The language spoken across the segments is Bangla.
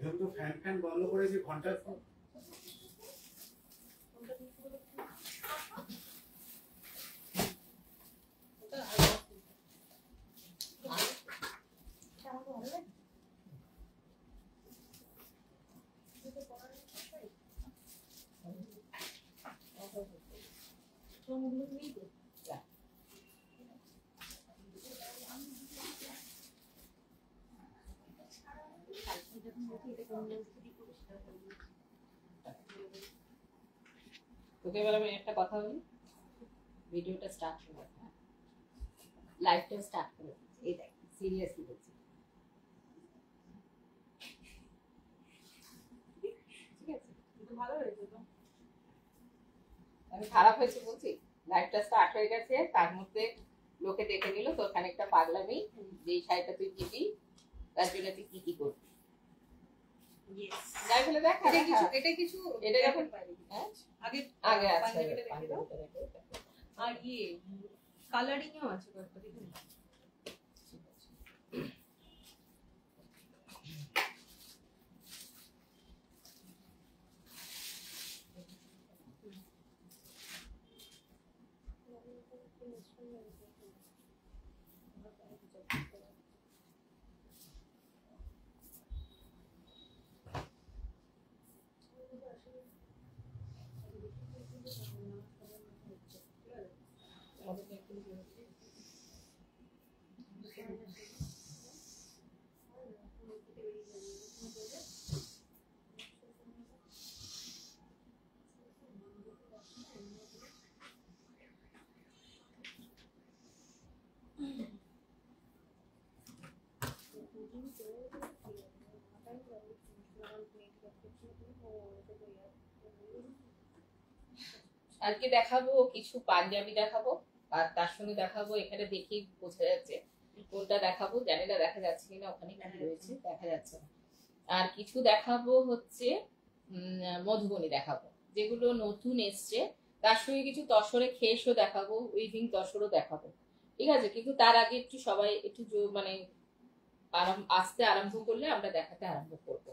যেহেতু ফ্যান বন্ধ করে যে ঘন্টার পর তোকে এবার আমি একটা কথা বলি, ভিডিওটা স্টার্ট করে লাইভটা স্টার্ট করে এই দেখ সিরিয়াসলি বলছি, ঠিক আছে? কিন্তু ভালো হয়েছে তো, আমি খারাপ হয়েছে বলছি? লাইভটা স্টার্ট হয়ে গেছে, তার মধ্যে লোকে দেখে নিল তোর খানিকটা পাগলামি, যেই শাড়িটা তুই কিনবি তার জন্য তুই কি কি করবি। যাই বলে দেখ এটা কিছু এটা যখন আগে আগে আছে আর ইয়ে কালারিং এও আছে কয়েকটা দেখুন। আজকে দেখাবো কিছু পাঞ্জাবি দেখাবো, আর তার সঙ্গে দেখাবো এখানে দেখি বোঝা যাচ্ছে কোনটা দেখাবো, জানি না দেখা যাচ্ছে কিনা, ওখানে কি রয়েছে দেখা যাচ্ছে না। আর কিছু দেখাবো হচ্ছে মধুবনী দেখাবো, যেগুলো নতুন এসছে, তার সঙ্গে কিছু তসরে খেসও দেখাবো, উইভিং তসরও দেখাবো, ঠিক আছে? কিন্তু তার আগে একটু সবাই একটু মানে আসতে আরম্ভ করলে আমরা দেখাতে আরম্ভ করবো।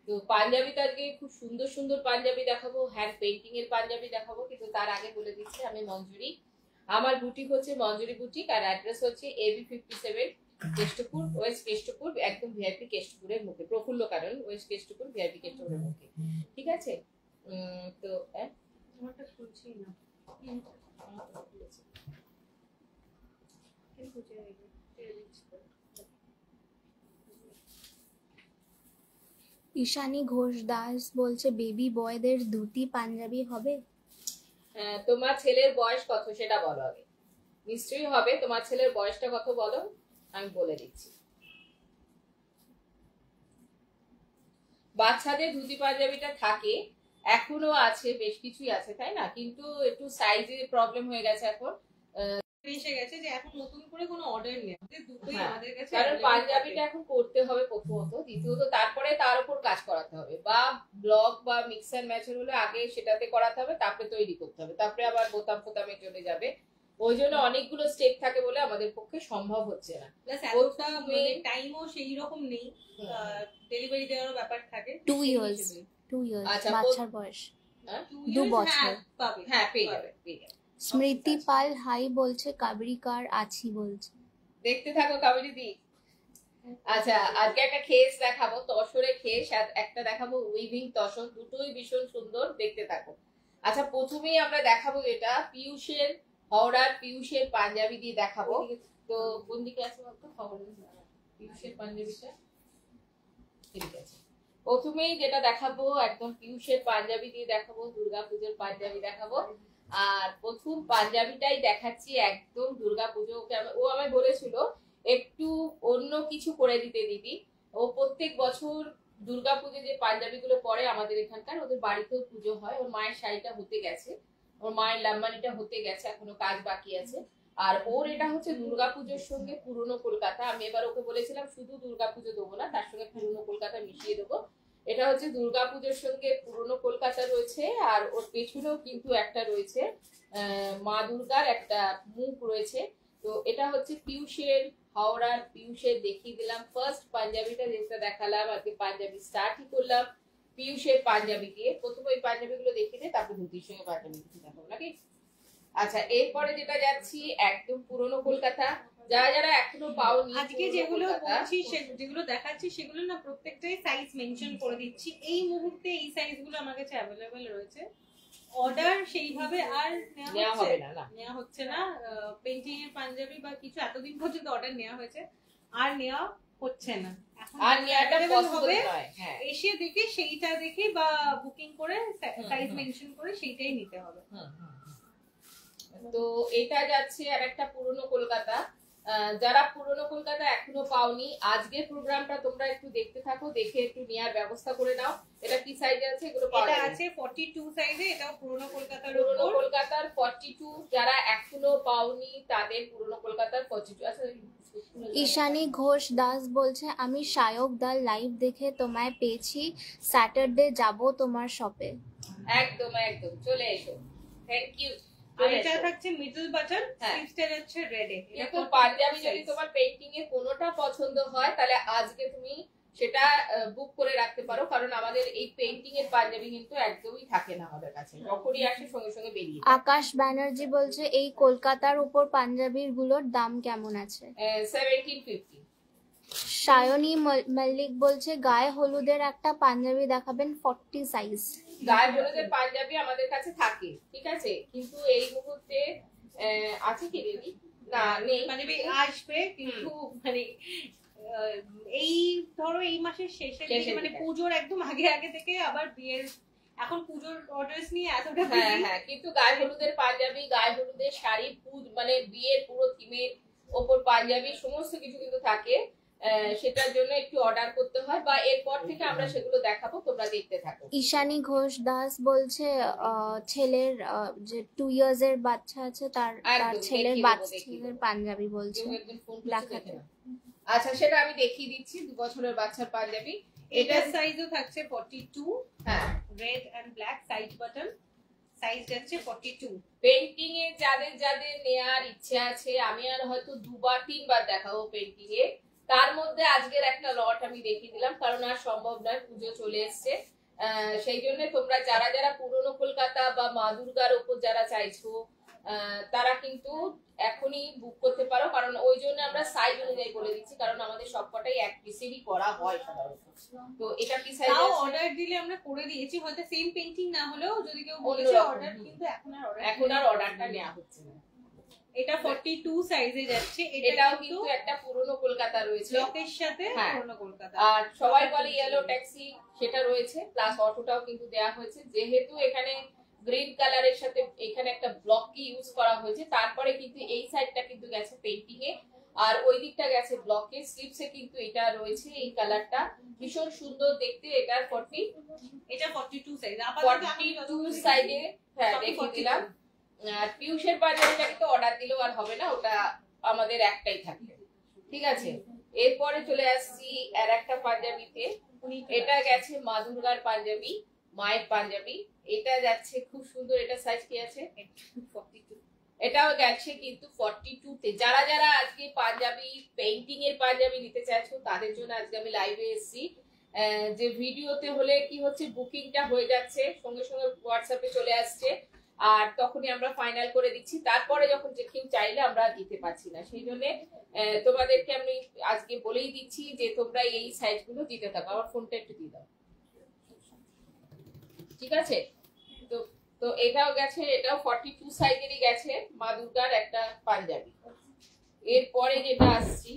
তো পাঞ্জাবিতে আজকে খুব সুন্দর সুন্দর পাঞ্জাবি দেখাবো, হ্যান্ড পেইন্টিং এর পাঞ্জাবি দেখাবো, কিন্তু তার আগে বলে দিচ্ছি আমি মঞ্জুরি, আমার বুটিক হচ্ছে মঞ্জুরি বুটিক, আর অ্যাড্রেস হচ্ছে AB57 কেষ্টপুর, ওয়েস্ট কেষ্টপুর, একদম ভিআইপি কেষ্টপুরের মুখে, প্রফুল্ল কারণ ওয়েস্ট কেষ্টপুর ভিআইপি কেষ্টপুরের মুখে, ঠিক আছে? তো আমারটা খুলছি না, ঈশানী ঘোষ দাস বলছে বেবি বয়দের দুটি পাঞ্জাবি হবে। তোমার ছেলের বয়স কত সেটা বলো আগে। নিশ্চয়ই হবে, তোমার ছেলের বয়সটা কত বলো, আমি বলে দিচ্ছি। বাচ্চাদের ধুতি পাঞ্জাবিটা থাকে, এখনো আছে, বেশ কিছুই আছে, তাই না? কিন্তু একটু সাইজের প্রবলেম হয়ে গেছে এখন, এসে গেছে যে এখন নতুন করে কোনো অর্ডার নেই, দুটোই আমাদের কাছে, কারণ পাঞ্জাবিটা এখন করতে হবে প্রথমত, দ্বিতীয়ত তারপরে তার উপর কাজ করাতে হবে, বা ব্লক বা মিক্সার ম্যাচের হলে আগে সেটাতে করাতে হবে, তারপরে তৈরি করতে হবে, তারপরে আবার বোতাম ফোতামে চলে যাবে, ওই জন্য অনেকগুলো স্টেপ থাকে বলে আমাদের পক্ষে সম্ভব হচ্ছে না। প্লাস এতটা মানে টাইমও সেই রকম নেই, ডেলিভারি দেওয়ার ব্যাপার থাকে। 2 ইয়ার্স আচ্ছা, বাচ্চার বয়স 2 বছর, পাবে, হ্যাঁ পেয়ে যাবে পেয়ে যাবে। স্মৃতি পাল হাই বলছে কাবেরী কার আছি বলছে, দেখতে থাকো কাবেরী দি। আচ্ছা, আজকে একটা খেস দেখাবো, তসরে খেস, আর একটা দেখাবো উইভিং তসর, দুটোই ভীষণ সুন্দর, দেখতে থাকো। আচ্ছা, প্রথমেই আমরা দেখাবো এটা পিয়ুষের, হাওড়ার পিয়ুষের পাঞ্জাবি দিয়ে দেখাবো। তো কোন দিকে আছে বলতো পিয়ুষের পাঞ্জাবিটা? ঠিক আছে, প্রথমেই যেটা দেখাবো একদম পিয়ুষের পাঞ্জাবি দিয়ে দেখাবো, দুর্গাপুজোর পাঞ্জাবি দেখাবো। আর প্রথম পাঞ্জাবিটাই দেখাচ্ছি একদম দুর্গাপুজো, ও আমায় বলেছিল একটু অন্য কিছু করে দিতে দিদি, ও প্রত্যেক বছর দুর্গাপুজো যে পাঞ্জাবিগুলো পরে আমাদের এখানকার, ওদের বাড়িতেও পুজো হয়, ওর মায়ের শাড়িটা হতে গেছে, ওর মায়ের লাম্বানিটা হতে গেছে, এখনো কাজ বাকি আছে। আর ওর এটা হচ্ছে দুর্গাপুজোর সঙ্গে পুরনো কলকাতা, আমি এবার ওকে বলেছিলাম শুধু দুর্গাপুজো দেবো না, তার সঙ্গে পুরনো কলকাতা মিশিয়ে দেবো। এটা হচ্ছে দুর্গাপুজোর সঙ্গে পুরনো কলকাতা রয়েছে, আর ওর পেছনেও কিন্তু একটা রয়েছে মা দুর্গার একটা মুখ রয়েছে। তো এটা হচ্ছে পিয়ুষের হাওড়ার পিয়ুষের দেখিয়ে দিলাম। ফার্স্ট পাঞ্জাবিটা যেটা দেখালাম, আজকে পাঞ্জাবি স্টার্টই করলাম পিয়ুষের পাঞ্জাবি দিয়ে। প্রথমে ওই পাঞ্জাবিগুলো দেখিয়ে দিয়ে তারপর ধুতির সঙ্গে পাঞ্জাবি দেখাবো নাকি? আচ্ছা, এরপরে যেটা যাচ্ছি একদম পুরনো কলকাতা, যারা যারা এখনো পাওনি আজকে যেগুলো বলছি যেগুলো দেখাচ্ছি সেগুলো না প্রত্যেকটাই সাইজ মেনশন করে দিচ্ছি। এই মুহূর্তে এই সাইজগুলো আমার কাছে অ্যাভেলেবেল রয়েছে। অর্ডার সেইভাবে আর নেওয়া হবে না। নেওয়া হচ্ছে না। পেন্টিং এর পাঞ্জাবি বা কিছু এতদিন পর্যন্ত অর্ডার নেওয়া হয়েছে, আর নেওয়া হচ্ছে না। এখন আর নেওয়াটা পসিবল হবে নয়। হ্যাঁ, এসে দেখে সেইটা দেখে বা বুকিং করে সাইজ মেনশন করে সেইটাই নিতে হবে। তো এটা যাচ্ছে আর একটা পুরনো কলকাতা। যারা পুরনো কলকাতা এখনো পাওনি, আজকের প্রোগ্রামটা তোমরা একটু দেখতে থাকো, দেখে একটু নেওয়ার ব্যবস্থা করে নাও। এটা কি সাইজে আছে? এগুলো পাওয়া এটা যাবে। আছে 42 সাইজে, এটাও পুরনো কলকাতার পুরনো উপর। কলকাতার 42, যারা এখনো পাওনি তাদের পুরনো কলকাতার 42। আচ্ছা, ঈশানী ঘোষ দাস বলছে আমি শায়ক দার লাইভ দেখে তোমায় পেয়েছি, স্যাটারডে যাব তোমার শপে। একদম একদম চলে এসো। Thank you. আর এটা থাকছে মিডল বাটন, হ্যাঁ। স্লিভসটা হচ্ছে রেডে। কিন্তু পাঞ্জাবি যদি তোমার পেইন্টিং এ কোনোটা পছন্দ হয় তাহলে আজকে তুমি সেটা বুক করে রাখতে পারো, কারণ আমাদের এই পেইন্টিং এর পাঞ্জাবি কিন্তু একদমই থাকে না আমাদের কাছে, যখনই আসে সঙ্গে সঙ্গে বেরিয়ে যায়। আকাশ ব্যানার্জি বলছে এই কলকাতার উপর পাঞ্জাবির গুলোর দাম কেমন আছে? 1750। সায়নী মল্লিক বলছে গায়ে হলুদের একটা পাঞ্জাবি দেখাবেন 40 সাইজ। গায়ে হলুদের পাঞ্জাবি আমাদের কাছে থাকে, ঠিক আছে, কিন্তু এই মুহূর্তে আছে কি বেবি? না, নেই। মানে আসবে কিন্তু মানে এই ধরো এই মাসের শেষের দিকে, মানে পুজোর একদম আগে আগে থেকে আবার বিয়ের, এখন পুজোর অর্ডারস নিয়ে এতটা হ্যাঁ হ্যাঁ, কিন্তু গায়ে হলুদের পাঞ্জাবি, গায়ে হলুদের শাড়ি, মানে বিয়ের পুরো থিমের ওপর পাঞ্জাবি সমস্ত কিছু কিন্তু থাকে। সেটার জন্য একটু অর্ডার করতে হয়, বা এরপর থেকে আমরা সেগুলো দেখাবো, তোমরা দেখতে থাকো। ঈশানী ঘোষ দাস বলছে ছেলের যে 2 ইয়ার্স এর বাচ্চা আছে তার ছেলের বাচ্চাদের পাঞ্জাবি বলছে দেখাতে। আচ্ছা, সেটা আমি দেখিয়ে দিচ্ছি। 2 বছরের বাচ্চার পাঞ্জাবি, এটার সাইজও থাকছে 42। হ্যাঁ, red and black side button, size যাচ্ছে 42। পেইন্টিং এ যাদের যাদের নেয়ার ইচ্ছে আছে, আমি আর হয়তো 2-3 বার দেখাবো পেইন্টিং এ, তার মধ্যে আজকের একটা লট আমি দেখিয়ে দিলাম, কারণ আর সম্ভব নয়, পুজো চলে এসছে। সেই জন্য তোমরা যারা যারা পুরনো কলকাতা বা মা দুর্গার উপর যারা চাইছো তারা কিন্তু এখনই বুক করতে পারো, কারণ ওই জন্য আমরা সাইজ অনুযায়ী বলে দিচ্ছি, কারণ আমাদের সবকটাই এক পিসেরই করা হয় সাধারণত। তো এটা কি সাইজ তাও আছে? অর্ডার দিলে আমরা করে দিয়েছি, হয়তো সেম পেইন্টিং না হলেও যদি কেউ বলেছে অন্যরকম। অর্ডার, কিন্তু এখন আর অর্ডারটা নেওয়া হচ্ছে না। এটা 42 সাইজে যাচ্ছে। এটাও কিন্তু একটা পুরনো কলকাতা রয়েছে ব্লকের সাথে, হ্যাঁ। পুরনো কলকাতা। আর সবাই বলে ইয়েলো ট্যাক্সি, সেটা রয়েছে, প্লাস অটোটাও কিন্তু দেয়া হয়েছে। যেহেতু এখানে গ্রিন কালারের সাথে এখানে একটা ব্লক কি ইউজ করা হয়েছে, তারপরে কিন্তু এই সাইডটা কিন্তু গেছে পেইন্টিং এ, আর ওই দিকটা গেছে ব্লকে। স্লিপসে কিন্তু এটা রয়েছে, এই কালারটা ভীষণ সুন্দর দেখতে। এটার 40, এটা 42 সাইজ, 42 সাইডে হ্যাঁ দেখিয়ে দিলাম। আর পিয়ুষের পাঞ্জাবিটা কিন্তু অর্ডার দিলেও আর হবে না, ওটা আমাদের একটাই থাকবে, ঠিক আছে। এরপরে চলে আসছি আর একটা পাঞ্জাবিতে। এটা গেছে মা দুর্গার পাঞ্জাবি, মায়ের পাঞ্জাবি। এটা যাচ্ছে খুব সুন্দর। এটা সাইজ কি আছে? 42। এটাও গেছে কিন্তু 42 তে। যারা যারা আজকে পাঞ্জাবি পেইন্টিং এর পাঞ্জাবি নিতে চাইছো তাদের জন্য আজকে আমি লাইভে এসেছি। যে ভিডিওতে হলে কি হচ্ছে, বুকিংটা হয়ে যাচ্ছে, সঙ্গে সঙ্গে হোয়াটসঅ্যাপে চলে আসছে, আর তখনই আমরা ফাইনাল করে দিচ্ছি। তারপরে যখন যে কেউ চাইলে আমরা দিতে পারছি না, সেই জন্য তোমাদেরকে আমি আজকে বলেই দিচ্ছি যে তোমরা এই সাইজগুলো দিতে থাকো। আমার ফোনটা একটু দিয়ে দাও, ঠিক আছে। তো তো এটাও গেছে, এটাও 42 সাইজেরই গেছে, মা দুর্গার একটা পাঞ্জাবি। এরপরে যেটা আসছি,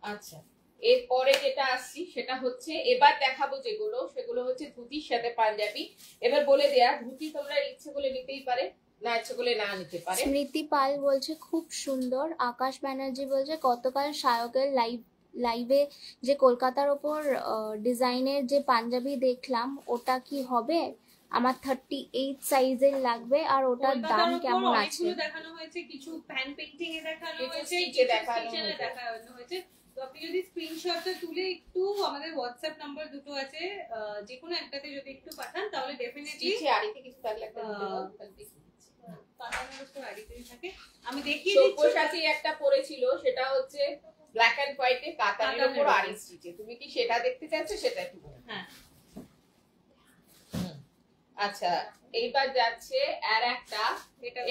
আচ্ছা এরপরে যেটা আসছি সেটা হচ্ছে, এবার দেখাবো যেগুলো, সেগুলো হচ্ছে ধুতির সাথে পাঞ্জাবি। এবার বলে দেয়া, ধুতি তোমরা ইচ্ছে করলে নিতেই পারে, না ইচ্ছে করলে না নিতে পারে। স্মৃতি পাল বলছে খুব সুন্দর। আকাশ ব্যানার্জি বলছে গতকাল শায়কের লাইভে যে কলকাতার ওপর ডিজাইনের যে পাঞ্জাবি দেখলাম ওটা কি হবে? আমার 38 সাইজের লাগবে, আর ওটার দাম কেমন আছে? দেখানো হয়েছে, কিছু প্যান পেইন্টিং এ দেখানো কিছু হয়েছে, স্টিচে দেখানো হয়েছে। তো আপনি যদি স্ক্রিনশটটা তুলে একটু আমাদের হোয়াটসঅ্যাপ নাম্বার দুটো আছে, যে কোনো একটাতে যদি একটু পাঠান তাহলে ডেফিনেটলি নিচে আড়িতে কিছু থাকলে একটা দিতে পারো, তাহলে দেখিয়ে দিচ্ছি। বেনারসও আড়িতেই থাকে। আমি দেখিয়ে দিচ্ছি। সব্যসাচী একটা পরেছিল, সেটা হচ্ছে ব্ল্যাক এন্ড হোয়াইটে কাতানের উপর কাতানের আড়ি স্টিচে। তুমি কি সেটা দেখতে চাচ্ছ? সেটা একটু বলো। হ্যাঁ আচ্ছা, এইবার যাচ্ছে আর একটা,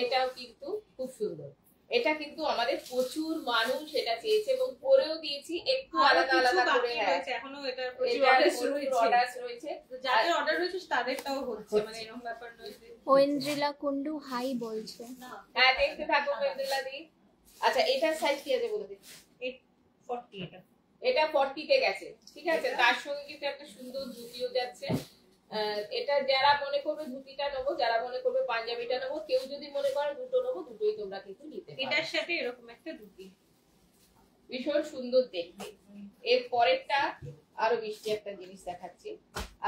এটাও কিন্তু খুব সুন্দর। এটা কিন্তু আমাদের প্রচুর মানুষ এটা চেয়েছে এবং পরেও দিয়েছি একটু আলাদা আলাদা করে। হ্যাঁ, এখনো এটার প্রচুর অর্ডার রয়েছে। যাদের অর্ডার হয়েছে তাদেরটাও হচ্ছে, মানে এরকম ব্যাপার নয় যে ঐন্দ্রিলা কুন্ডু হাই বলছে। হ্যাঁ, দেখতে থাকো বেন্দ্রিলা দি। আচ্ছা, এটার সাইজ কি আছে বলে দিই। 40 এটা। এটা 40 তে গেছে, ঠিক আছে। তার সঙ্গে কিন্তু একটা সুন্দর ধুতিও যাচ্ছে। এটা যারা মনে করবে ধুতিটা নেবো, যারা মনে করবে পাঞ্জাবিটা নেবো, কেউ যদি মনে করে দুটো নেবো, দুটোই তোমরা কিন্তু নিতে পারো। এটার সাথে এরকম একটা ধুতি ভীষণ সুন্দর দেখতে। এর পরেরটা আরো মিষ্টি একটা জিনিস দেখাচ্ছি।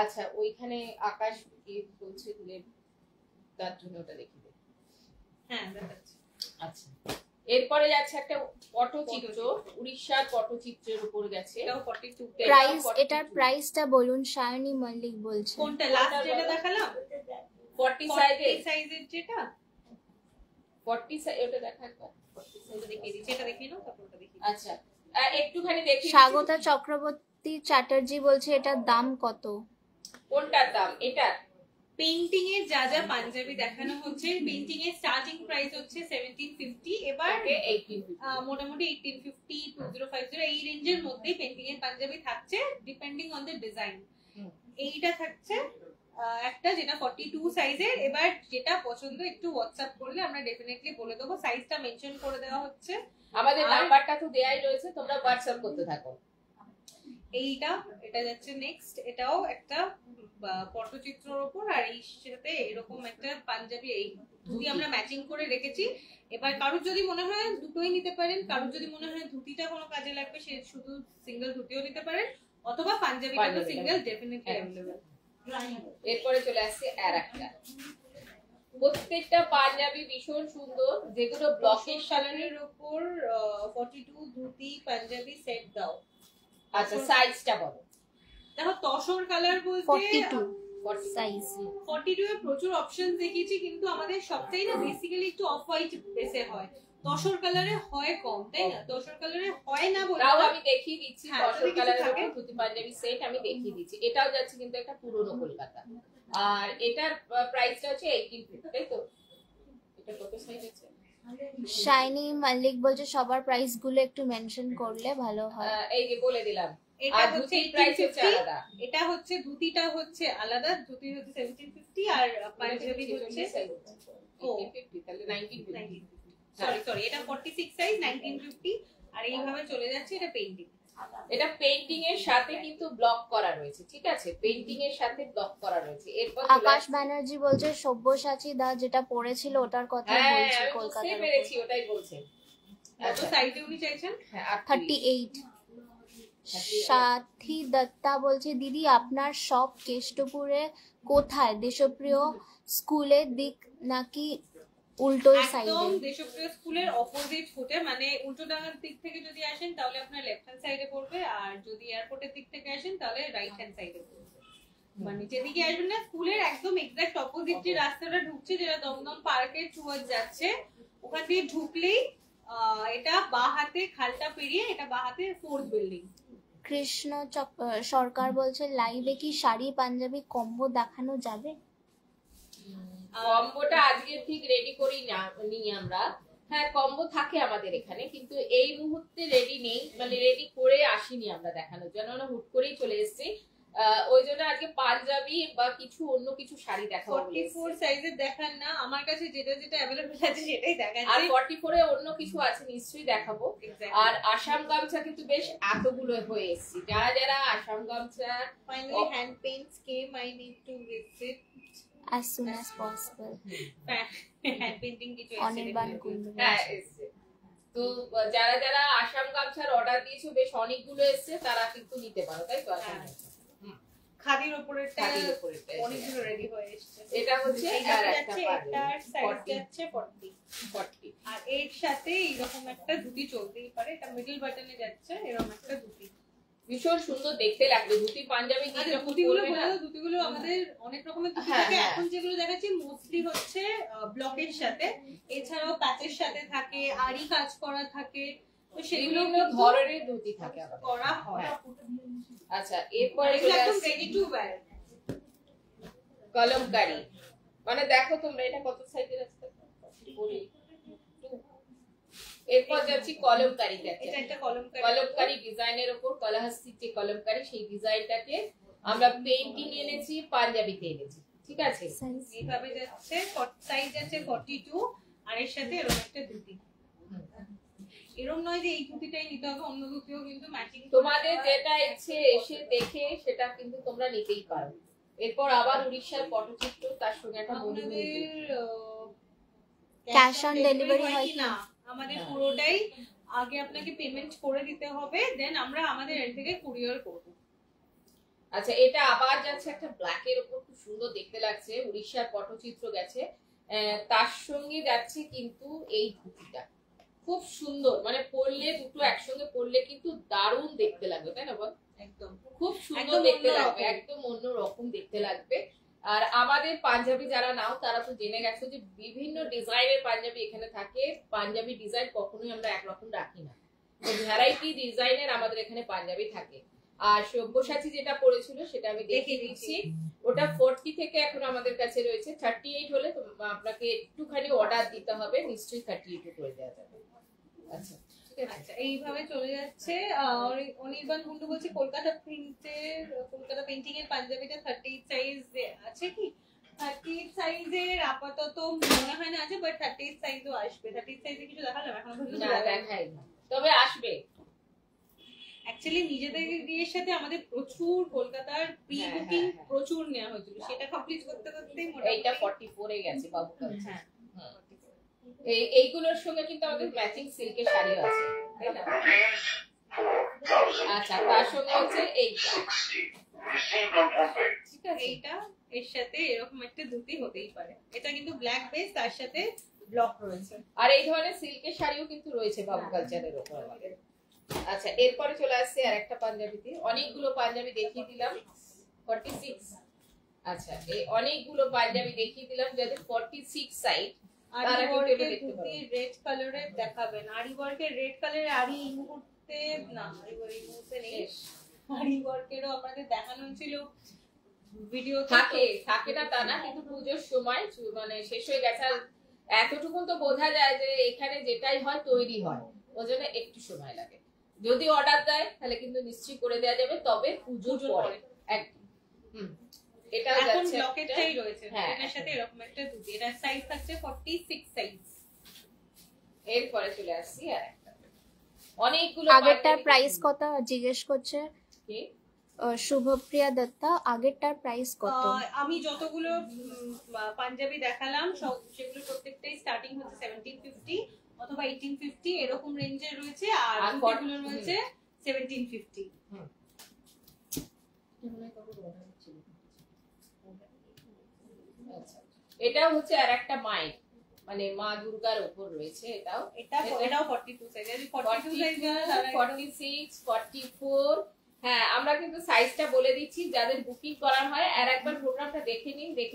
আচ্ছা, ওইখানে আকাশ কি বলছে তুলে, তার জন্য ওটা দেখি। হ্যাঁ দেখাচ্ছি। আচ্ছা, এরপরে যাচ্ছে একটা পটচিত্র, উড়িষ্যার পটচিত্রের উপর গেছে। এটাও 42। প্রাইস, এটার প্রাইসটা বলুন। সায়নী মল্লিক বলছে। কোনটা লাস্ট যেটা দেখালাম? 40 সাইজের যেটা 40 সাইজ, ওটা দেখা একবার। 40 সাইজ দেখিয়ে দিচ্ছি, এটা দেখিয়ে নাও, তারপরটা দেখিয়ে আচ্ছা, একটুখানি দেখি। স্বাগতা চক্রবর্তী চ্যাটার্জি বলছে এটার দাম কত? কোনটার দাম? এটা পেইন্টিং এর যা যা পাঞ্জাবি দেখানো হচ্ছে, পেইন্টিং এর স্টার্টিং প্রাইস হচ্ছে 1750। এবার 1850 মোটামুটি 1850 2050 এই রেঞ্জের মধ্যেই পেইন্টিং এর পাঞ্জাবি থাকছে, ডিপেন্ডিং অন দ্য ডিজাইন। এইটা থাকছে একটা যেটা 42 সাইজের। এবার যেটা পছন্দ একটু হোয়াটসঅ্যাপ করলে আমরা ডেফিনেটলি বলে দেবো, সাইজটা মেনশন করে দেওয়া হচ্ছে। আমাদের নাম্বারটা তো দেয়াই রয়েছে, তোমরা হোয়াটসঅ্যাপ করতে থাকো। এটা যাচ্ছে নেক্সট। এটাও একটা পটচিত্রের উপর, আর এই সাথে এরকম একটা পাঞ্জাবি, এই ধুতি আমরা ম্যাচিং করে রেখেছি। এবার কারোর যদি মনে হয় দুটোই নিতে পারেন, কারোর যদি মনে হয় ধুতিটা কোনো কাজে লাগবে সে শুধু সিঙ্গেল ধুতিও নিতে পারেন, অথবা পাঞ্জাবিটা তো সিঙ্গেল ডেফিনেটলি अवेलेबल। এরপরে চলে আসছে আর একটা। প্রত্যেকটা পাঞ্জাবি ভীষণ সুন্দর, যেগুলো ব্লকের শাড়ির উপর 42 ধুতি পাঞ্জাবি সেট দাও। আচ্ছা, সাইজটা বলো। দেখো তসর কালার বলতে 42 সাইজ। 42 এ প্রচুর অপশন দেখিয়েছি, কিন্তু আমাদের সবটাই না বেসিক্যালি একটু অফ হোয়াইট বেসে হয়, তসর কালারে হয় কম, তাই না? তসর কালারে হয় না বলতে তাও আমি দেখিয়ে দিচ্ছি। হ্যাঁ, তসর যদি কিছু কালারের থাকে। উপর ধুতি পাঞ্জাবি সেট আমি দেখিয়ে দিচ্ছি। এটাও যাচ্ছে কিন্তু একটা পুরনো কলকাতা, আর এটার প্রাইসটা হচ্ছে 1850, তাই তো? এটা কত সাইজ আছে? শাইনি মল্লিক বলছে সবার প্রাইস গুলো একটু মেনশন করলে ভালো হয়। এই যে বলে দিলাম। এটা আর হচ্ছে ধুতির প্রাইস হচ্ছে 1850, আলাদা। এটা হচ্ছে ধুতিটা হচ্ছে আলাদা, ধুতি হচ্ছে 1750 আর পাঞ্জাবি হচ্ছে 1850, তাহলে 1950। সরি এটা 46 সাইজ 1950। আর এইভাবে চলে যাচ্ছে। এটা পেইন্টিং, এটা পেইন্টিং এর সাথে কিন্তু ব্লক করা রয়েছে, ঠিক আছে? পেইন্টিং এর সাথে ব্লক করা রয়েছে। এরপর আকাশ ব্যানার্জি বলছে সব্যসাচী দা যেটা পড়েছিল ওটার কথা বলছি আমি বুঝতে কলকাতার পেরেছি, ওটাই বলছেন। কত সাইজে উনি চাইছেন? হ্যাঁ, 38। সাথী দত্তা বলছে দিদি আপনার শপ কেষ্টপুরে কোথায়? দেশপ্রিয় স্কুলের দিক নাকি উল্টো সাইডে? একদম দেশপ্রিয় স্কুলের অপোজিট ফুটে, মানে উল্টোডাঙ্গার দিক থেকে যদি আসেন তাহলে আপনার লেফট হ্যান্ড সাইডে পড়বে, আর যদি এয়ারপোর্টের দিক থেকে আসেন তাহলে রাইট হ্যান্ড সাইডে পড়বে। মানে যেদিকে আসবেন না, স্কুলের একদম এক্সাক্ট অপোজিট যে রাস্তাটা ঢুকছে, যেটা দমদম পার্কের টুয়ার্ড যাচ্ছে, ওখান দিয়ে ঢুকলেই এটা বাঁ হাতে খালটা পেরিয়ে এটা বাঁ হাতে 4th বিল্ডিং। কৃষ্ণ সরকার বলছে লাইভে কি শাড়ি পাঞ্জাবি কম্বো দেখানো যাবে? কম্বোটা আজকে ঠিক রেডি করি না নি আমরা। হ্যাঁ, কম্বো থাকে আমাদের এখানে, কিন্তু এই মুহূর্তে রেডি নেই, মানে রেডি করে আসিনি আমরা দেখানোর জন্য, আমরা হুট করেই চলে এসেছি। ওই জন্য আজকে পাঞ্জাবি বা কিছু অন্য কিছু শাড়ি দেখাবো। 44 সাইজের দেখান না, আমার কাছে যেটা अवेलेबल আছে সেটাই দেখাচ্ছি। আর 44 এ অন্য কিছু আছে, নিশ্চয়ই দেখাবো। আর আসাম গামছা কিন্তু বেশ এতগুলো হয়ে এসেছে। যারা যারা আসাম গামছা finally hand Paints came, I need to visit as soon as possible. Hand painting কিছু অনির্বাণ কুন্ডু হ্যাঁ এসছে। তো যারা যারা আসাম গামছার অর্ডার দিয়েছো, বেশ অনেকগুলো এসছে, তারা কিন্তু নিতে পারো, তাই তো? আসাম গামছা খাদির উপরেরটা খাদির উপরেরটা অনেকগুলো রেডি হয়ে এসেছে। এটা হচ্ছে আর একটা যাচ্ছে, এটার সাইজ যাচ্ছে 40। আর এর সাথে এরকম একটা ধুতি চলতেই পারে, এটা মিডল বাটনে যাচ্ছে, এরকম একটা ধুতি ভীষণ সুন্দর দেখতে লাগবে। ধুতি পাঞ্জাবি কি আচ্ছা, যখন ধুতিগুলো পরবে বলে না, দাও, ধুতিগুলো আমাদের অনেক রকমের ধুতি হ্যাঁ, থাকে। হ্যাঁ। এখন যেগুলো দেখাচ্ছি মোস্টলি হচ্ছে ব্লকের সাথে, এছাড়াও প্যাচের সাথে থাকে, আরি কাজ করা থাকে, তো সেগুলো বিভিন্ন ধরনের ধুতি থাকে আমাদের। করা হয়। হ্যাঁ। আচ্ছা, এরপরে এগুলো চলে একদম আসছে রেডি টু ওয়্যার। কলমকারি। মানে দেখো তোমরা এটা কত সাইজের আছে? 42। এরপর যাচ্ছি কলমকারিতে। এটা একটা কলমকারি। কলমকারি ডিজাইনের উপর কলাহস্তির যে কলমকারি, সেই ডিজাইনটাকে আমরা পেইন্টিং এনেছি, পাঞ্জাবিতে এনেছি। ঠিক আছে, এইভাবে যাচ্ছে, সাইজ আছে 42, আর এর সাথে এরকম একটা ধুতি। এরকম নয় যে এই ধুতিটাই নিতে হবে, অন্য ধুতিও কিন্তু ম্যাচিং। তোমাদের যেটা ইচ্ছে এসে দেখে সেটা কিন্তু তোমরা নিতেই পারো। এরপর আবার উড়িষ্যার পটচিত্র, তার সঙ্গে একটা আমাদের ক্যাশ অন ডেলিভারি হয় না, আমাদের পুরোটাই আগে আপনাকে পেমেন্ট করে দিতে হবে, দেন আমরা আমাদের এন্ড থেকে কুরিয়ার করব। আচ্ছা, এটা আবার যাচ্ছে একটা ব্ল্যাক এর উপর, খুব সুন্দর দেখতে লাগছে, উড়িষ্যার পটচিত্র গেছে। তার সঙ্গে যাচ্ছে কিন্তু এই ধুতিটা খুব সুন্দর, মানে পরলে দুটো একসঙ্গে পরলে কিন্তু দারুণ দেখতে লাগবে, তাই না বল? একদম খুব সুন্দর দেখতে লাগবে, একদম অন্য রকম দেখতে লাগবে। আর আমাদের পাঞ্জাবি যারা নাও তারা তো জেনে গেছো যে বিভিন্ন ডিজাইনের পাঞ্জাবি এখানে থাকে। পাঞ্জাবি ডিজাইন কখনোই আমরা একরকম রাখি না, তো ভ্যারাইটি ডিজাইনের আমাদের এখানে পাঞ্জাবি থাকে। আর সব্যসাচী যেটা পড়েছিল সেটা আমি দেখিয়ে দিচ্ছি, ওটা 40 থেকে এখন আমাদের কাছে রয়েছে। 38 হলে তো আপনাকে একটুখানি অর্ডার দিতে হবে, নিশ্চয়ই 38 করে দেওয়া যাবে। আচ্ছা, ঠিক আছে। আচ্ছা, এইভাবে চলে যাচ্ছে। অনির্বাণ কুন্ডু বলছে কলকাতা পেইন্টিং এর পাঞ্জাবিটা 38 সাইজ আছে কি? 38 সাইজের আপাতত মনে হয় না আছে, বাট 38 সাইজও আসবে। 38 সাইজে কিছু দেখালাম এখন পর্যন্ত? না, দেখাই না, তবে আসবে। অ্যাকচুয়ালি নিজেদের বিয়ের সাথে আমাদের প্রচুর কলকাতার প্রি বুকিং প্রচুর নেওয়া হয়েছিল, সেটা কমপ্লিট করতে করতেই এইটা 44 এ গেছে বাবু। হ্যাঁ, এইগুলোর সঙ্গে কিন্তু আমাদের ম্যাচিং সিল্কের শাড়িও আছে, তাই না? আচ্ছা, তার সঙ্গে হচ্ছে এইটা, ঠিক আছে। এইটা এর সাথে এরকম একটা ধুতি হতেই পারে। এটা কিন্তু ব্ল্যাক বেস, তার সাথে ব্লক রয়েছে। আর এই ধরনের সিল্কের শাড়িও কিন্তু রয়েছে বাবু কালচারের উপর আমাদের। আচ্ছা, এরপরে চলে আসছে আর একটা পাঞ্জাবিতে। অনেকগুলো পাঞ্জাবি দেখিয়ে দিলাম, 46। আচ্ছা, এই অনেকগুলো পাঞ্জাবি দেখিয়ে দিলাম যাদের 46 সাইজ। আরি ওয়ার্কের ধুতি রেড কালারের দেখাবেন। আরি ওয়ার্কের রেড কালারের আরি এই মুহূর্তে না, আরি ওয়ার্ক এই মুহূর্তে নেই। আরি ওয়ার্কেরও আপনাদের দেখানো হয়েছিল ভিডিও, থাকে না তা না, কিন্তু পুজোর সময় মানে শেষ হয়ে গেছে। আর এতটুকু তো বোঝা যায় যে এখানে যেটাই হয় তৈরি হয়, ওই জন্য একটু সময় লাগে। যদি অর্ডার দেয় তাহলে কিন্তু নিশ্চয়ই করে দেওয়া যাবে, তবে পুজোর পরে একদম। এটা এখন যাচ্ছে ব্লকেরটাই রয়েছে, হ্যাঁ, এটার সাথে এরকম একটা ধুতি। এটার সাইজ থাকছে 46 সাইজ। এরপরে চলে আসছি আর একটা, অনেকগুলো। আগেরটার প্রাইস কত জিজ্ঞেস করছে কি? শুভপ্রিয়া দত্তা, আগেরটার প্রাইস কত? আমি যতগুলো পাঞ্জাবি দেখালাম সেগুলো প্রত্যেকটাই স্টার্টিং হচ্ছে 1750 অথবা 1850 এরকম রেঞ্জের রয়েছে, আর ধুতিগুলো রয়েছে 1750। এটাও হচ্ছে আর একটা মায়ের, মানে মা দুর্গার উপর রয়েছে। এটাও 42 সাইজ। 42 সাইজ 46, 44। হ্যাঁ, আমরা কিন্তু সাইজটা বলে দিচ্ছি, যাদের বুকিং করার হয় আর একবার প্রোগ্রামটা দেখে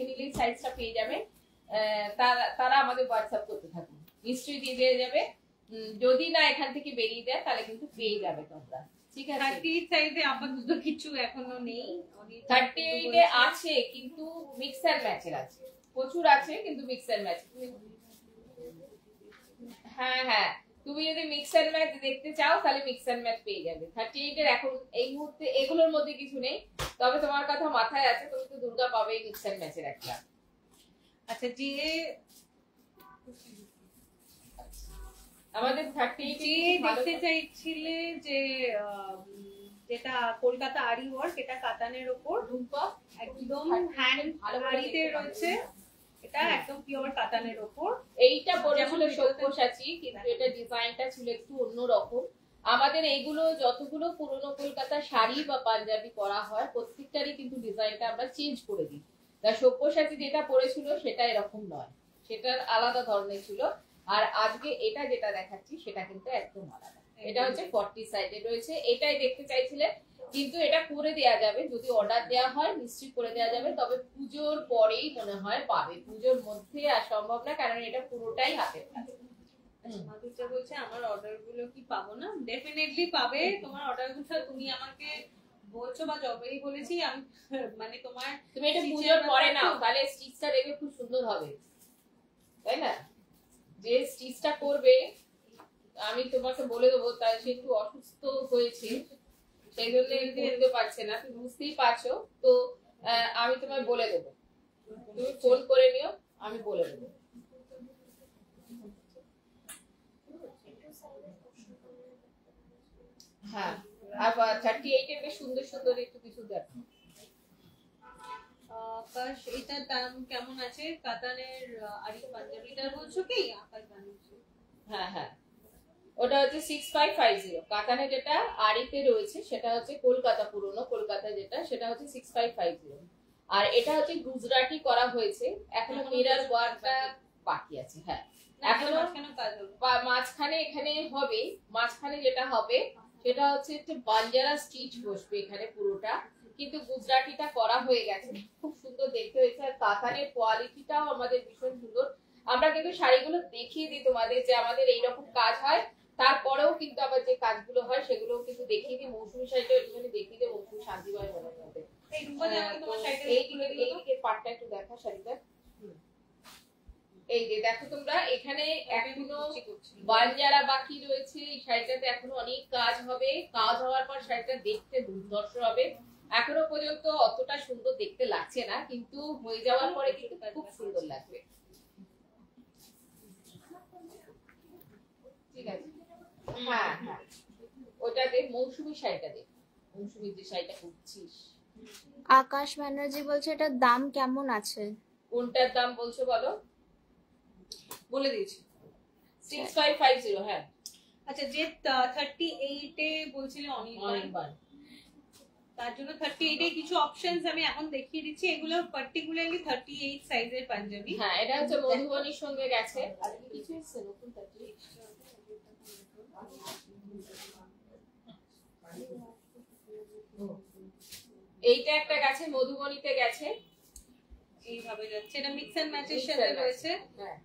নিলেই সাইজটা পেয়ে যাবেন। তারা আমাদের হোয়াটসঅ্যাপ করতে থাকুন, নিশ্চয়ই দিয়ে দেওয়া যাবে। যদি না এখান থেকে বেরিয়ে যায় তাহলে কিন্তু পেয়ে যাবে তোমরা, ঠিক আছে। 38 সাইজে আপাতত কিছু এখনো নেই। 38 এ আছে, কিন্তু মিক্স এন্ড ম্যাচের আছে, প্রচুর আছে, কিন্তু মিক্স এন্ড ম্যাচ। হ্যাঁ, তুমি যদি মিক্স এন্ড ম্যাচ দেখতে চাও তাহলে মিক্স এন্ড ম্যাচ পেয়ে যাবে। 38 এর এখন এই মুহূর্তে এগুলোর মধ্যে কিছু নেই, তবে তোমার কথা মাথায় আছে, তুমি তো দুর্গা পাবেই মিক্স এন্ড ম্যাচের একটা। আচ্ছা, যে আমাদের 38 দেখতে চাইছিলে যে যেটা কলকাতা আরি ওয়ার্ক, এটা কাতানের উপর একদম হ্যান্ড আরিতে রয়েছে, এটা একদম পিওর কাতানের উপর। এইটা পরেছিল সব্যসাচী, কিন্তু এটা ডিজাইনটা ছিল একটু অন্যরকম। আমাদের এইগুলো যতগুলো পুরনো কলকাতা শাড়ি বা পাঞ্জাবি পরা হয় প্রত্যেকটারই কিন্তু ডিজাইনটা আমরা চেঞ্জ করে দিই। সব্যসাচী যেটা পরেছিল সেটা এরকম নয়, সেটার আলাদা ধরনের ছিল। আর আজকে এটা যেটা দেখাচ্ছি সেটা কিন্তু একদম আলাদা। এটা হচ্ছে 40 সাইডে রয়েছে, এটাই দেখতে চাইছিলে কিন্তু এটা করে দেয়া যাবে, যদি অর্ডার দেওয়া হয় নিশ্চয়ই করে দেওয়া যাবে, তবে পুজোর পরেই মনে হয় পাবে, পুজোর মধ্যে আর সম্ভব না, কারণ এটা পুরোটাই হাতের কাজ। মাধুর্যা বলছে আমার অর্ডার গুলো কি পাবো না? ডেফিনেটলি পাবে। তোমার অর্ডার গুলো তুমি আমাকে বলছো বা যবেই বলেছি আমি মানে তোমার তুমি এটা পুজোর পরে নাও, তাহলে স্টিচটা দেখবে খুব সুন্দর হবে, তাই না? যে স্টিচটা করবে আমি তোমাকে বলে দেবো, তাই সে একটু অসুস্থ হয়েছে সেই জন্য করতে পারছে না, তুমি বুঝতেই পারছো, তো আমি তোমায় বলে দেবো, তুমি ফোন করে নিও, আমি বলে দেবো। হ্যাঁ, আর 38 এর বেশ সুন্দর সুন্দর একটু কিছু দেখো। আকাশ, এটার দাম কেমন আছে? কাতানের আরি পাঞ্জাবিটা বলছো কি? আকাশ বানিয়েছে। হ্যাঁ হ্যাঁ, ওটা হচ্ছে 6550। কাতানে যেটা আরিতে রয়েছে সেটা হচ্ছে কলকাতা, পুরনো কলকাতা যেটা, সেটা হচ্ছে 6550। আর এটা হচ্ছে গুজরাটি করা হয়েছে, এখনো মিরর ওয়ার্কটা বাকি আছে। হ্যাঁ, এখনো কাজ হবে। মাঝখানে এখানে হবে, মাঝখানে যেটা হবে সেটা হচ্ছে বাঞ্জারা স্টিচ বসবে এখানে পুরোটা, কিন্তু গুজরাটিটা করা হয়ে গেছে, খুব সুন্দর দেখতে হয়েছে। আর কাতানের কোয়ালিটিটাও আমাদের ভীষণ সুন্দর। আমরা কিন্তু শাড়িগুলো দেখিয়ে দিই তোমাদের যে আমাদের এইরকম কাজ হয়, তারপরেও কিন্তু আবার যে কাজগুলো হয় সেগুলো কিন্তু দেখিয়ে দিই। মৌসুমী শাড়িটা একটুখানি দেখিয়ে দিই, মৌসুমী শান্তিবাই মনে হবে। এইদিকে পাটটা একটু দেখা শাড়িটা, এই যে দেখো তোমরা, এখানে এখনো বাঞ্জারা বাকি রয়েছে, এই শাড়িটাতে এখনো অনেক কাজ হবে, কাজ হওয়ার পর শাড়িটা দেখতে দুর্ধর্ষ হবে। এখনো পর্যন্ত অতটা সুন্দর দেখতে লাগছে না, কিন্তু হয়ে যাওয়ার পরে কিন্তু খুব সুন্দর লাগবে। ঠিক আছে, হ্যাঁ হ্যাঁ, ওটাতে মৌসুমী শাড়িটা দেখ, মৌসুমী যে শাড়িটা করছিস। আকাশ ব্যানার্জি বলছে এটার দাম কেমন আছে? কোনটার দাম বলছো বলো? বলে দিয়েছি 6550। হ্যাঁ, আচ্ছা, যে 38 এ বলছিলে অনির্বাণ, তার জন্য 38 এ কিছু অপশনস আমি এখন দেখিয়ে দিচ্ছি। এগুলো পার্টিকুলারলি 38 সাইজের পাঞ্জাবি। হ্যাঁ, এটা হচ্ছে মধুবনীর সঙ্গে গেছে। আর কি কিছু এসেছে নতুন? এইটা একটা গেছে, মধুবনীতে গেছে, এইভাবে যাচ্ছে, এটা মিক্স এন্ড ম্যাচের সাথে রয়েছে। হ্যাঁ,